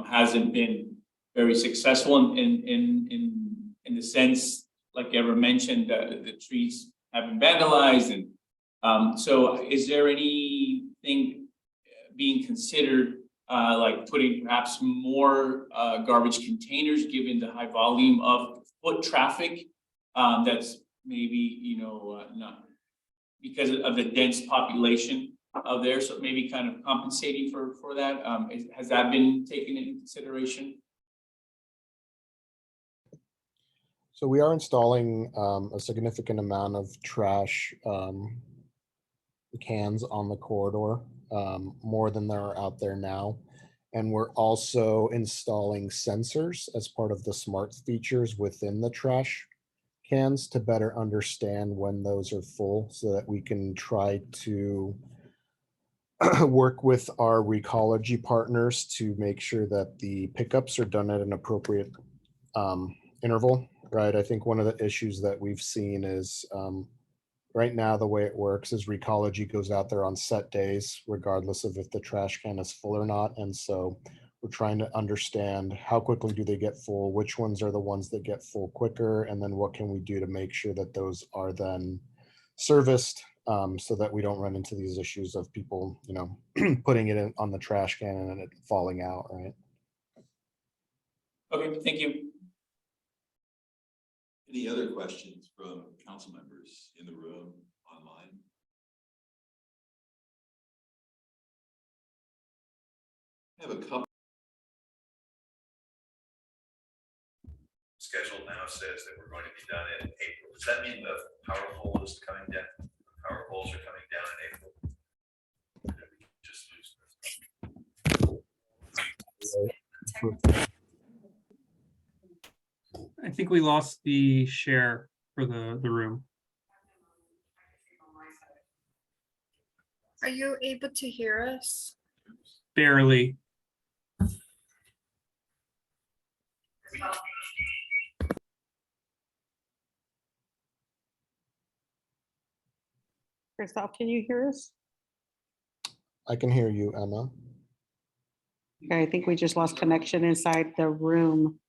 hasn't been very successful in the sense, like Edward mentioned, the trees have been vandalized. And so is there anything being considered, like putting perhaps more garbage containers, given the high volume of foot traffic? That's maybe, not because of the dense population of there, so maybe kind of compensating for that. Has that been taken into consideration? So we are installing a significant amount of trash cans on the corridor, more than there are out there now. And we're also installing sensors as part of the smart features within the trash cans to better understand when those are full, so that we can try to work with our Recology partners to make sure that the pickups are done at an appropriate interval, right? I think one of the issues that we've seen is right now the way it works is Recology goes out there on set days, regardless of if the trash can is full or not. And so we're trying to understand how quickly do they get full, which ones are the ones that get full quicker, and then what can we do to make sure that those are then serviced, so that we don't run into these issues of people, putting it on the trash can and it falling out, right? Okay, thank you. Any other questions from council members in the room, online? I have a couple. Schedule now says that we're going to be done in April. Does that mean the power pole is coming down? Power poles are coming down in April? Or did we just lose I think we lost the share for the room. Are you able to hear us? Barely. Christoph, can you hear us? I can hear you, Emma. Okay, I think we just lost connection inside the room.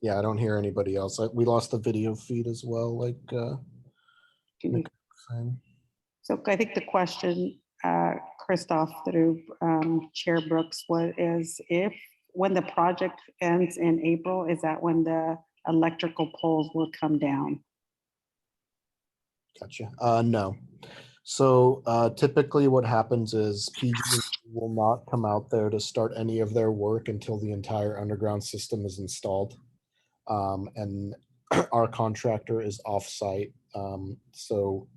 Yeah, I don't hear anybody else. We lost the video feed as well, like Nick was saying. So I think the question, Christoph, through Chair Brooks, when the project ends in April, is that when the electrical poles will come down? Gotcha. No. So typically what happens is PG will not come out there to start any of their work until the entire underground system is installed. And our contractor is off-site. So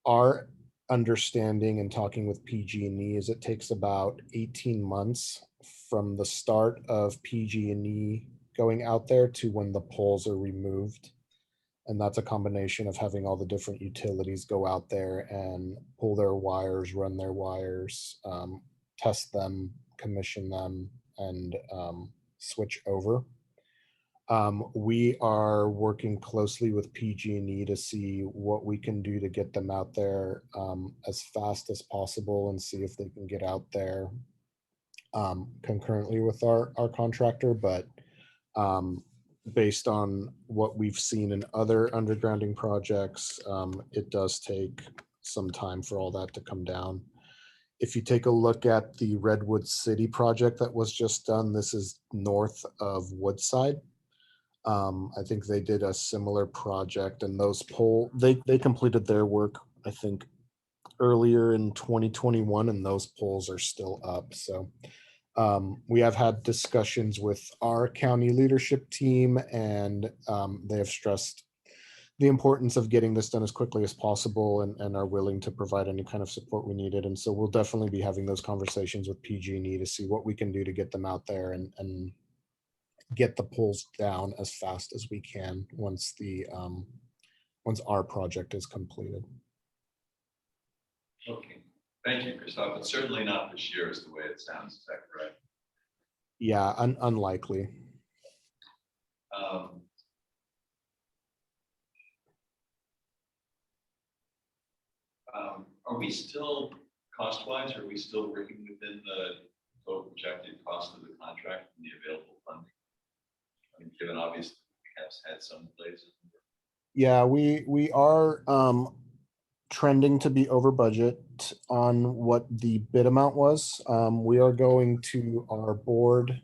our understanding and talking with PG&E is it takes about 18 months from the start of PG&E going out there to when the poles are removed. And that's a combination of having all the different utilities go out there and pull their wires, run their wires, test them, commission them, and switch over. We are working closely with PG&E to see what we can do to get them out there as fast as possible and see if they can get out there concurrently with our contractor. But based on what we've seen in other undergrounding projects, it does take some time for all that to come down. If you take a look at the Redwood City project that was just done, this is north of Woodside. I think they did a similar project, and those they completed their work, I think, earlier in 2021, and those poles are still up. So we have had discussions with our county leadership team, and they have stressed the importance of getting this done as quickly as possible, and are willing to provide any kind of support we needed. And so we'll definitely be having those conversations with PG&E to see what we can do to get them out there and get the poles down as fast as we can once once our project is completed. Okay, thank you, Christoph, but certainly not this year is the way it sounds, is that correct? Yeah, unlikely. Are we still, cost-wise, are we still working within the total projected cost of the contract and the available funding? I mean, given obviously we have had some places. Yeah, we are trending to be over budget on what the bid amount was. We are going to our board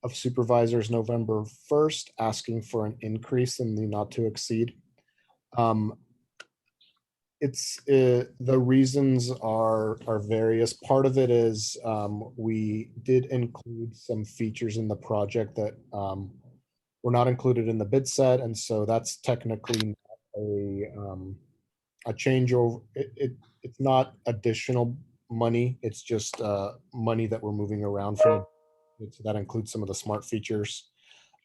of supervisors November 1st, asking for an increase in the not to exceed. The reasons are various. Part of it is we did include some features in the project that were not included in the bid set, and so that's technically a changeover. It's not additional money. It's just money that we're moving around from. So that includes some of the smart features.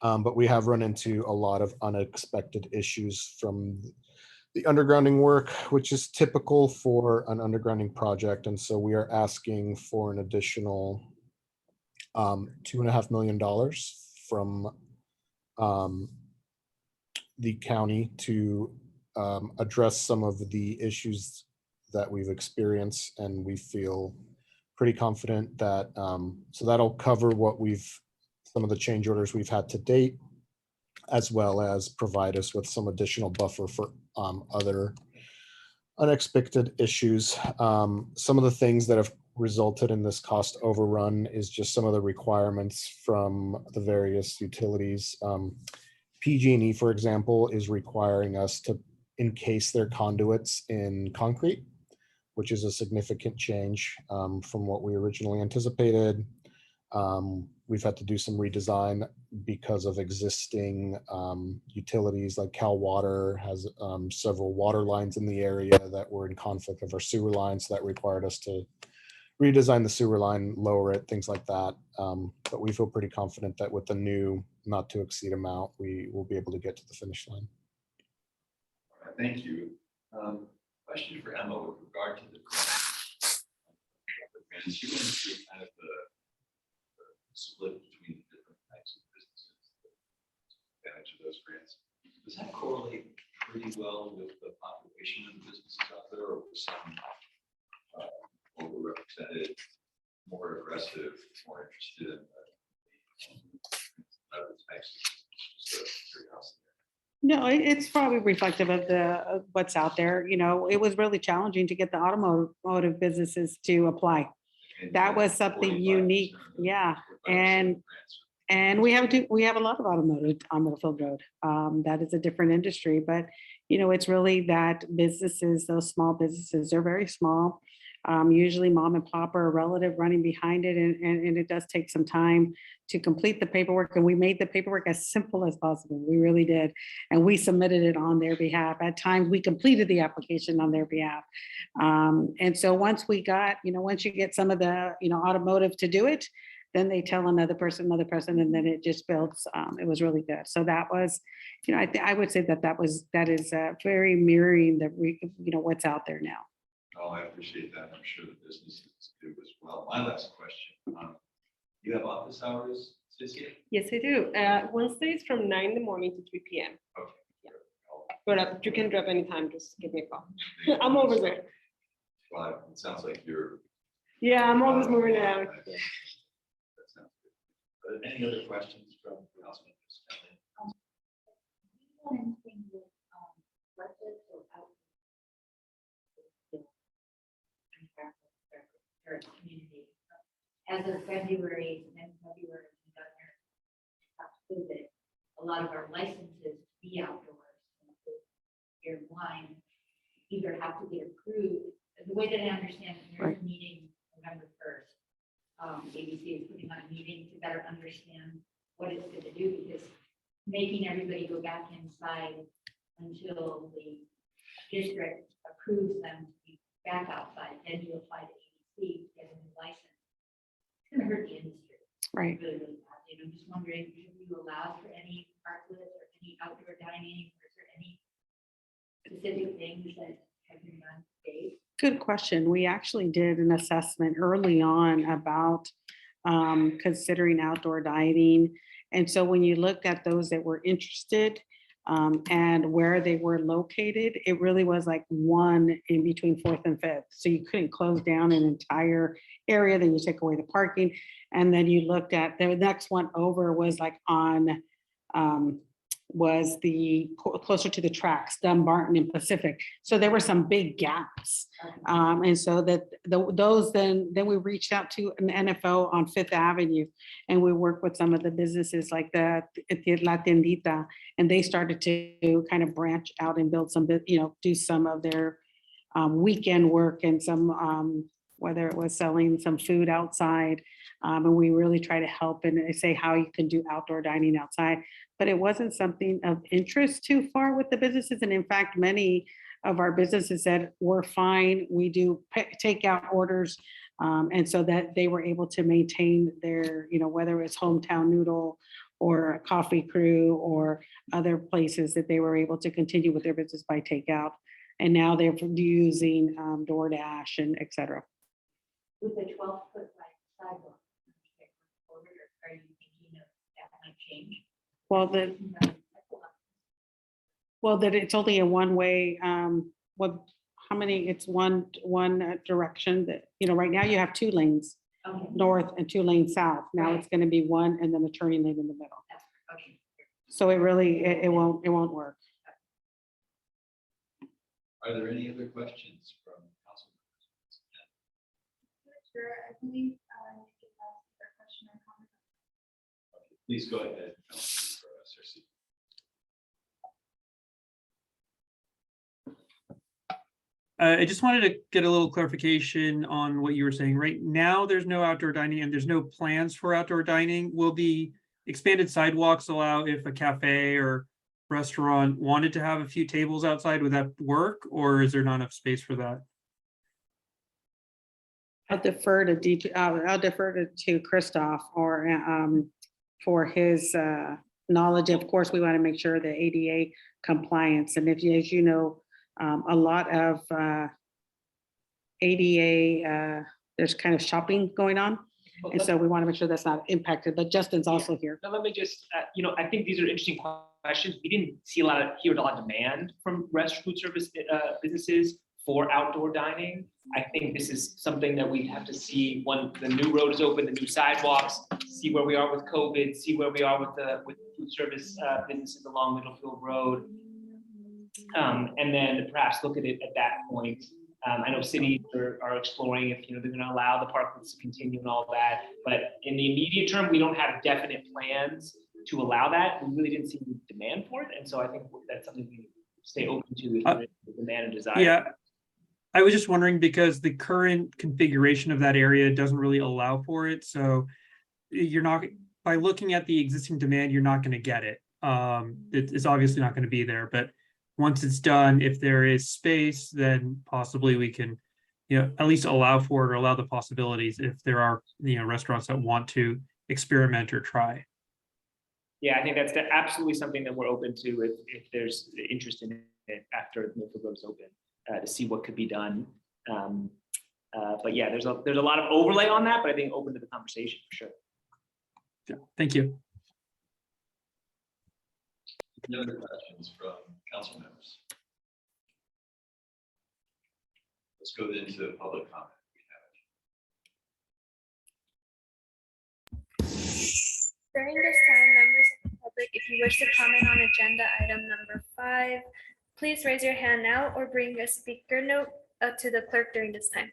But we have run into a lot of unexpected issues from the undergrounding work, which is typical for an undergrounding project. And so we are asking for an additional $2.5 million from the county to address some of the issues that we've experienced. And we feel pretty confident that, so that'll cover some of the change orders we've had to date, as well as provide us with some additional buffer for other unexpected issues. Some of the things that have resulted in this cost overrun is just some of the requirements from the various utilities. PG&E, for example, is requiring us to encase their conduits in concrete, which is a significant change from what we originally anticipated. We've had to do some redesign because of existing utilities, like Cal Water has several water lines in the area that were in conflict with our sewer lines. So that required us to redesign the sewer line, lower it, things like that. But we feel pretty confident that with the new not to exceed amount, we will be able to get to the finish line. All right, thank you. Question for Emma with regard to the grants. You went through kind of the split between the different types of businesses that advantage of those grants. Does that correlate pretty well with the population of the businesses out there, or was some overrepresented, more aggressive, more interested in other types of curiosity? No, it's probably reflective of what's out there. You know, it was really challenging to get the automotive businesses to apply. That was something unique. Yeah. And we have a lot of automotive on Middlefield Road. That is a different industry, but you know, it's really that businesses, those small businesses, they're very small. Usually mom and pop or a relative running behind it. And it does take some time to complete the paperwork. And we made the paperwork as simple as possible. We really did. And we submitted it on their behalf. At times we completed the application on their behalf. And so once we got, you know, once you get some of the, you know, automotive to do it, then they tell another person, and then it just builds. It was really good. So that was, you know, I would say that is very mirroring you know, what's out there now. Oh, I appreciate that. I'm sure the businesses do as well. My last question. You have office hours, Cynthia? Yes, I do. Wednesdays from 9 in the morning to 3 p.m. Okay. Yeah. But you can drop anytime, just give me a call. I'm over there. Well, it sounds like you're. Yeah, I'm always moving around. Yeah. That sounds good. Any other questions from Councilman? Community. As of February, a lot of our licenses to be outdoors, beer and wine, either have to get approved. The way that I understand it, there's a meeting November 1st. ABC is putting on a meeting to better understand what it's going to do, because making everybody go back inside until the district approves them to be back outside, then you apply to ABC to get a new license. It's going to hurt the industry. Right. Really, really bad. I'm just wondering, have we you allowed for any parklets or any outdoor dining? Or is there any specific things that have been done to date? Good question. We actually did an assessment early on about considering outdoor dining. And so when you looked at those that were interested and where they were located, it really was like one in between Fourth and Fifth. So you couldn't close down an entire area, then you take away the parking. And then you looked at, the next one over was like on, was the closer to the tracks, Dunbarton and Pacific. So there were some big gaps. And so that those then we reached out to an NFO on Fifth Avenue, and we worked with some of the businesses like the La Tiendita, and they started to kind of branch out and build some, do some of their weekend work and some, whether it was selling some food outside. And we really try to help and say how you can do outdoor dining outside. But it wasn't something of interest too far with the businesses. And in fact, many of our businesses said, we're fine, we do takeout orders. And so that they were able to maintain their, whether it's Hometown Noodle or a Coffee Crew or other places, that they were able to continue with their business by takeout. And now they're using DoorDash and et cetera. With the 12-foot sidewalk, are you thinking of that might change? Well, that it's only a one-way, how many, it's one direction that, right now you have 2 lanes Okay. north and 2 lanes south. Now Right. it's going to be one and then a turning lane in the middle. Okay. So it really, it won't work. Are there any other questions from council members? Sure, I believe I could ask a question or comment. Please go ahead. Councilmember Cersei. I just wanted to get a little clarification on what you were saying. Right now, there's no outdoor dining and there's no plans for outdoor dining. Will the expanded sidewalks allow if a cafe or restaurant wanted to have a few tables outside, would that work? Or is there not enough space for that? I'll defer to Christoph or for his knowledge. Of course, we want to make sure the ADA compliance. And if, as you know, a lot of ADA, there's kind of shopping going on. And so we want to make sure that's not impacted, but Justin's also here. Now, let me just, I think these are interesting questions. We didn't hear a lot of demand from food service businesses for outdoor dining. I think this is something that we have to see when the new road is open, the new sidewalks, see where we are with COVID, see where we are with food service businesses along Middlefield Road. And then perhaps look at it at that point. I know cities are exploring if they're going to allow the parklets to continue and all that, but in the immediate term, we don't have definite plans to allow that. We really didn't see the demand for it, and so I think that's something we stay open to if there is demand and desire. Yeah, I was just wondering because the current configuration of that area doesn't really allow for it. So you're not, by looking at the existing demand, you're not going to get it. It's obviously not going to be there, but once it's done, if there is space, then possibly we can, at least allow for it or allow the possibilities if there are, restaurants that want to experiment or try. Yeah, I think that's absolutely something that we're open to if there's interest in it after Middlefield Road is open, to see what could be done. But yeah, there's a lot of overlay on that, but I think open to the conversation for sure. Yeah, thank you. Any other questions from council members? Let's go then to the public comment. During this time, members of the public, if you wish to comment on agenda item number 5, please raise your hand now or bring a speaker note to the clerk during this time.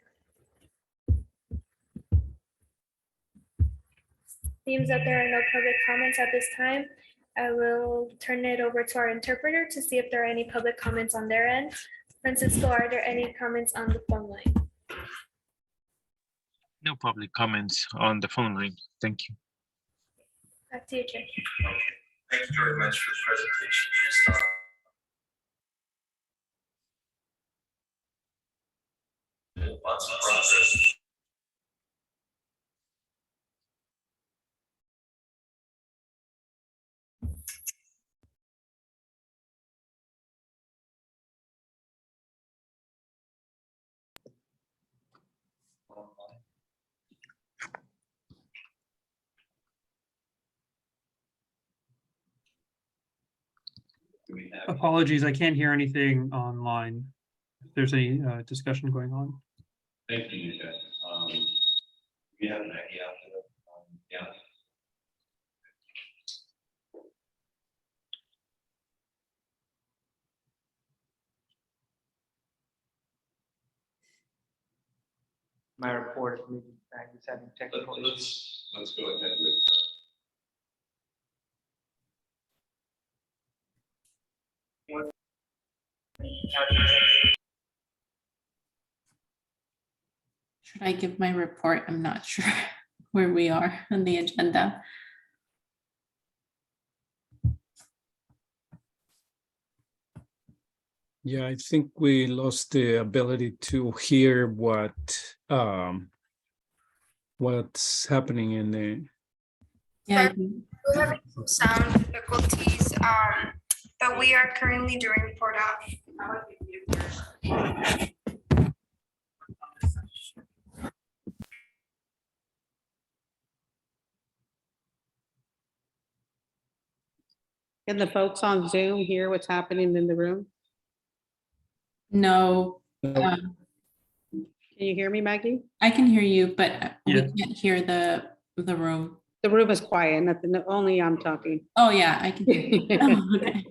Seems that there are no public comments at this time. I will turn it over to our interpreter to see if there are any public comments on their end. Francisco, are there any comments on the phone line? No public comments on the phone line. Thank you. Back to you, Chair. Thank you very much for the presentation. Just lots of progress. apologies, I can't hear anything online. If there's any discussion going on. Thank you, Nisha. We have an idea after the, yeah. My report, maybe Maggie's having technical issues. Let's go ahead with. Should I give my report? I'm not sure where we are on the agenda. Yeah, I think we lost the ability to hear what's happening in the. Yeah. We're having some sound difficulties, but we are currently doing report out. Can the folks on Zoom hear what's happening in the room? No, Can you hear me, Maggie? I can hear you, but we Yeah. can't hear the room. The room is quiet, nothing, only I'm talking. Oh, yeah, I can hear you. Oh, okay.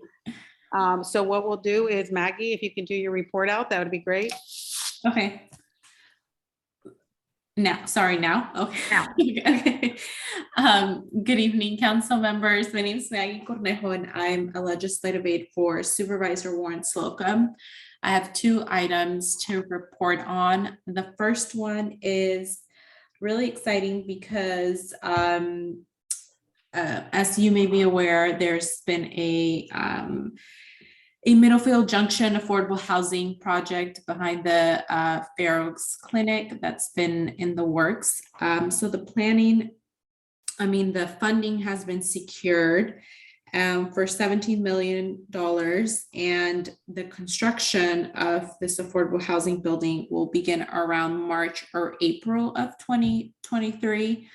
So what we'll do is Maggie, if you can do your report out, that would be great. Okay. Now, sorry, now? Okay. Now. Okay. Good evening, council members. My name is Maggie Cornejo and I'm a legislative aide for Supervisor Warren Slocum. I have 2 items to report on. The first one is really exciting because as you may be aware, there's been a Middlefield Junction affordable housing project behind the Fair Oaks Clinic that's been in the works. So the funding has been secured for $17 million, and the construction of this affordable housing building will begin around March or April of 2023.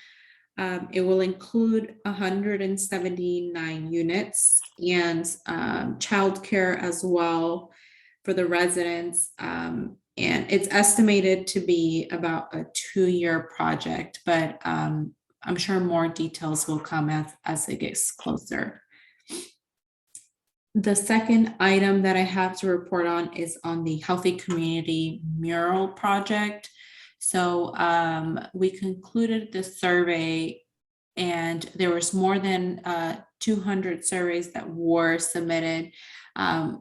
It will include 179 units and childcare as well for the residents. And it's estimated to be about a 2-year project, but I'm sure more details will come as it gets closer. The second item that I have to report on is on the Healthy Community Mural Project. So we concluded the survey and there was more than 200 surveys that were submitted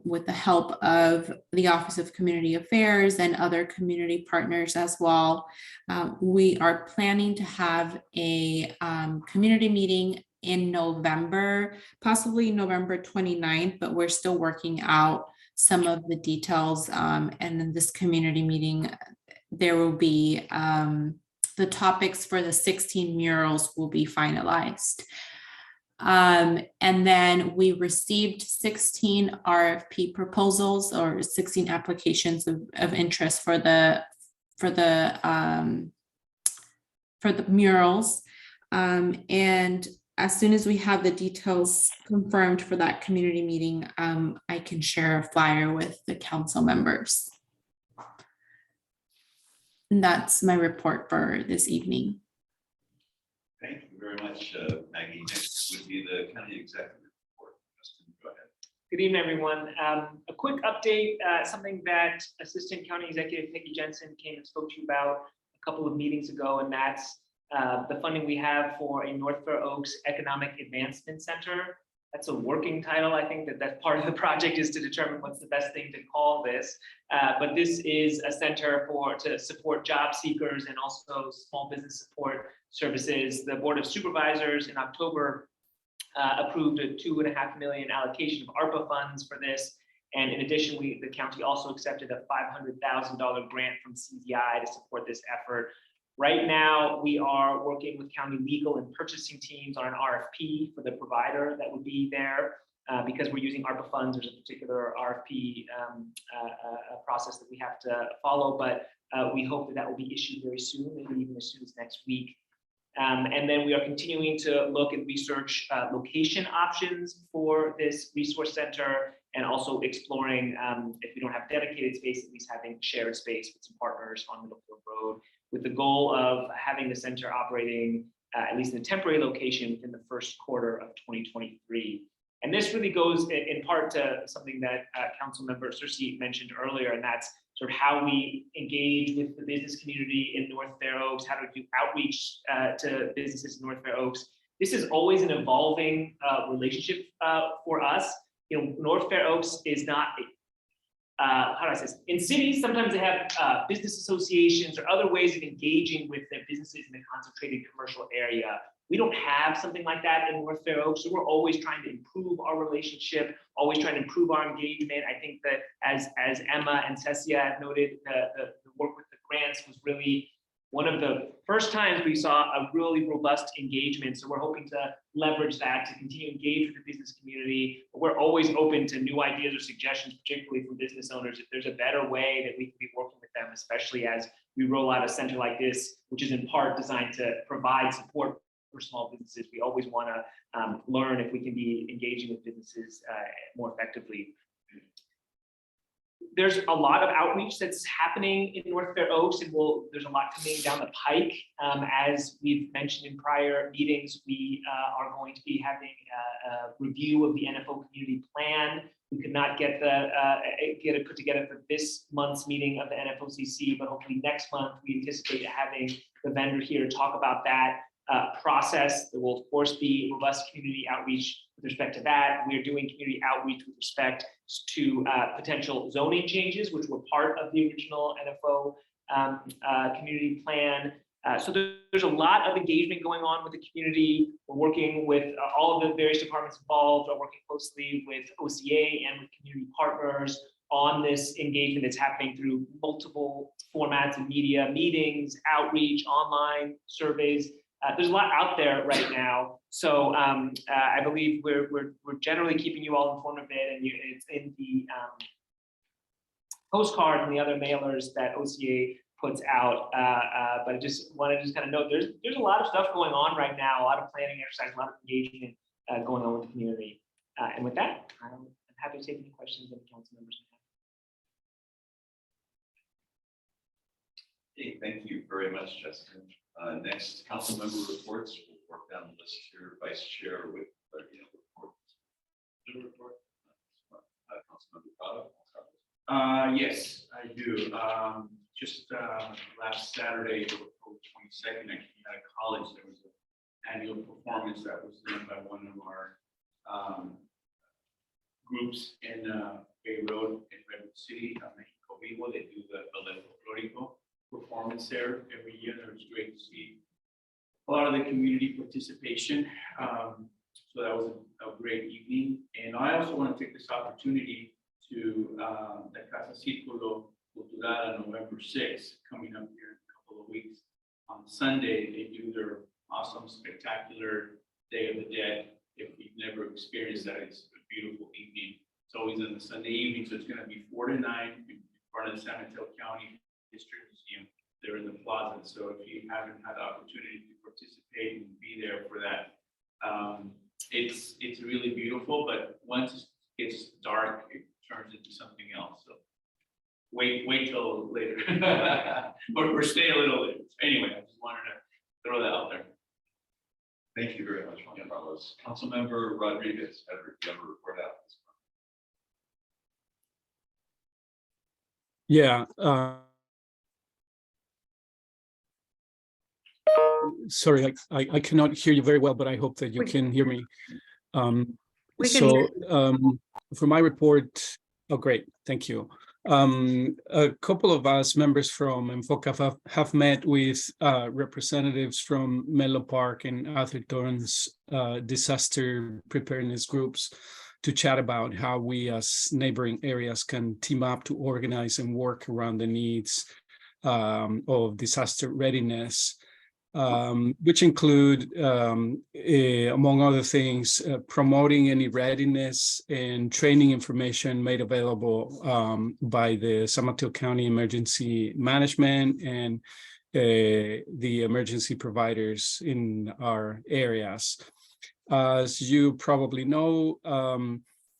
with the help of the Office of Community Affairs and other community partners as well. We are planning to have a community meeting in November, possibly November 29th, but we're still working out some of the details. And in this community meeting, there will be the topics for the 16 murals will be finalized. And then we received 16 RFP proposals or 16 applications of interest for the murals. And as soon as we have the details confirmed for that community meeting, I can share a flyer with the council members. And that's my report for this evening. Thank you very much, Maggie. Next would be the county executive report. Justin, go ahead. Good evening, everyone. A quick update, something that Assistant County Executive Peggy Jensen came and spoke to you about a couple of meetings ago, and that's the funding we have for a North Fair Oaks Economic Advancement Center. That's a working title. I think that part of the project is to determine what's the best thing to call this. But this is a center to support job seekers and also small business support services. The Board of Supervisors in October approved a $2.5 million allocation of ARPA funds for this. And in addition, the county also accepted a $500,000 grant from CZI to support this effort. Right now, we are working with county legal and purchasing teams on an RFP for the provider that would be there. Because we're using ARPA funds, there's a particular RFP process that we have to follow, but we hope that will be issued very soon, maybe even as soon as next week. And then we are continuing to look and research location options for this resource center, and also exploring, if we don't have dedicated space, at least having shared space with some partners on Middlefield Road, with the goal of having the center operating at least in a temporary location within the first quarter of 2023. And this really goes in part to something that Councilmember Cersei mentioned earlier, and that's sort of how we engage with the business community in North Fair Oaks, how to do outreach to businesses in North Fair Oaks. This is always an evolving relationship for us. You know, North Fair Oaks is not, how do I say this? In cities, sometimes they have business associations or other ways of engaging with their businesses in a concentrated commercial area. We don't have something like that in North Fair Oaks, so we're always trying to improve our relationship, always trying to improve our engagement. I think that as Emma and Cecia have noted, the work with the grants was really one of the first times we saw a really robust engagement. So we're hoping to leverage that to continue to engage with the business community. But we're always open to new ideas or suggestions, particularly from business owners, if there's a better way that we can be working with them, especially as we roll out a center like this, which is in part designed to provide support for small businesses. We always want to learn if we can be engaging with businesses more effectively. There's a lot of outreach that's happening in North Fair Oaks, and there's a lot coming down the pike. As we've mentioned in prior meetings, we are going to be having a review of the NFO community plan. We could not get it put together for this month's meeting of the NFOCC, but hopefully next month we anticipate having the vendor here to talk about that process. There will of course be robust community outreach with respect to that. We are doing community outreach with respect to potential zoning changes, which were part of the original NFO community plan. So there's a lot of engagement going on with the community. We're working with all of the various departments involved, are working closely with OCA and with community partners on this engagement that's happening through multiple formats and media, meetings, outreach, online surveys. There's a lot out there right now, so I believe we're generally keeping you all informed of it, and it's in the postcard and the other mailers that OCA puts out. But I just wanted to kind of note there's a lot of stuff going on right now, a lot of planning exercise, a lot of engagement going on with the community. And with that, I'm happy to take any questions that the council members have. Okay, thank you very much, Justin. Next, council member reports. We'll work down the list here. Vice Chair with reports. Councilmember Prado. Yes, I do. Just last Saturday, October 22nd, I came out of college. There was an annual performance that was done by one of our groups in Bay Road in Redwood City, Mexico Vivo. They do the Ballet Folklorico performance there every year. It was great to see a lot of the community participation. So that was a great evening. And I also want to take this opportunity to the Casa Círculo Cultural on November 6th, coming up here in a couple of weeks. On Sunday, they do their awesome, spectacular Day of the Dead. If you've never experienced that, it's a beautiful evening. It's always on the Sunday evening, so it's going to be 4 to 9 in front of the San Mateo County History Museum. They're in the plaza, so if you haven't had the opportunity to participate and be there for that, it's really beautiful. But once it gets dark, it turns into something else. So wait till later, or stay a little later. Anyway, I just wanted to throw that out there. Thank you very much, Juan Carlos. Councilmember Rodriguez, have you ever report out this month? Yeah. Sorry, I cannot hear you very well, but I hope that you can hear me. For my report, oh, great, thank you. A couple of us members from Enfoca have met with representatives from Menlo Park and Atherton's disaster preparedness groups to chat about how we as neighboring areas can team up to organize and work around the needs of disaster readiness. Which include, among other things, promoting any readiness and training information made available by the San Mateo County Emergency Management and the emergency providers in our areas. As you probably know,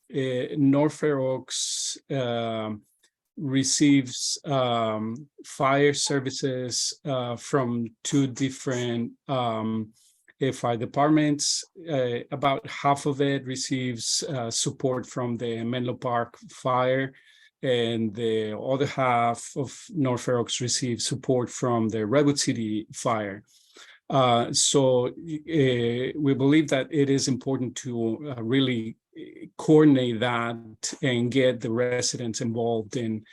North Fair Oaks receives fire services from two different fire departments. About half of it receives support from the Menlo Park Fire, and the other half of North Fair Oaks receives support from the Redwood City Fire. So we believe that it is important to really coordinate that and get the residents involved in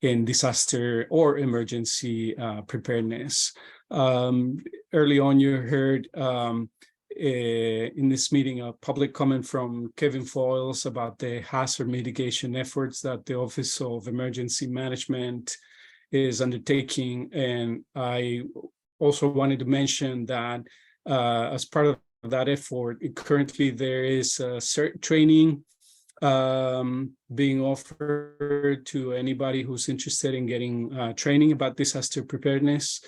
disaster or emergency preparedness. Early on, you heard in this meeting a public comment from Kevin Foils about the hazard mitigation efforts that the Office of Emergency Management is undertaking. And I also wanted to mention that as part of that effort, currently there is CERT training being offered to anybody who's interested in getting training about disaster preparedness.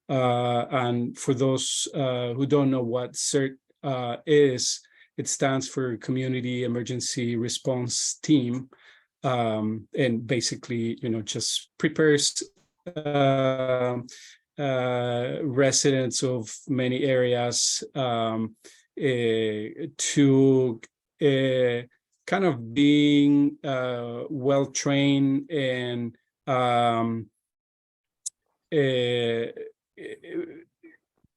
And for those who don't know what CERT is, it stands for Community Emergency Response Team. And basically, just prepares residents of many areas to kind of being well-trained and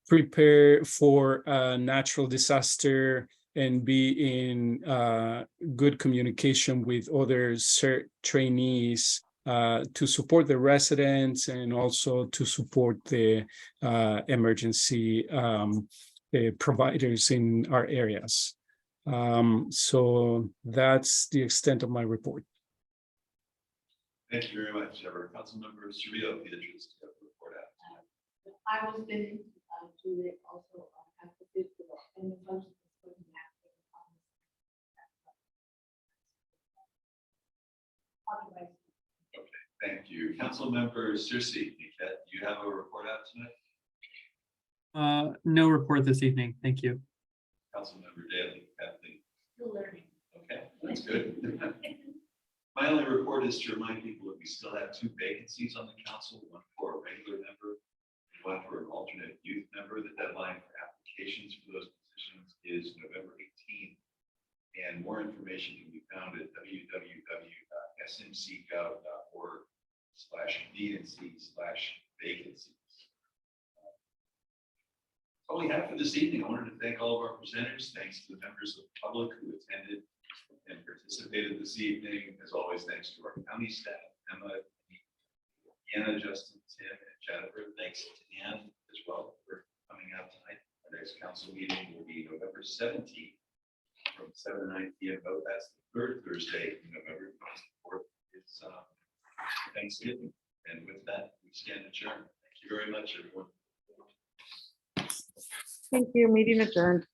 prepare for a natural disaster and be in good communication with other CERT trainees to support the residents and also to support the emergency providers in our areas. So that's the extent of my report. Thank you very much. Councilmember Surreal, the interest of the report out. I was been to it also at the festival and the function is going to happen. Okay, thank you. Councilmember Cersei, do you have a report out tonight? No report this evening. Thank you. Councilmember Daly, Kathleen. Still learning. Okay, that's good. My only report is to remind people that we still have 2 vacancies on the council, one for a regular member, and one for an alternate youth member. The deadline for applications for those positions is November 18th. And more information can be found at www.smcgov.org/vacancies. That's all we have for this evening. I wanted to thank all of our presenters. Thanks to the members of the public who attended and participated this evening. As always, thanks to our county staff, Emma, Deanna, Justin, Tim, and Jennifer. Thanks to Ann as well for coming out tonight. Our next council meeting will be November 17th from 7 to 9 p.m. That's the 3rd Thursday in November. 4th is Thanksgiving. And with that, we stand adjourned. Thank you very much, everyone. Thank you. Meeting adjourned.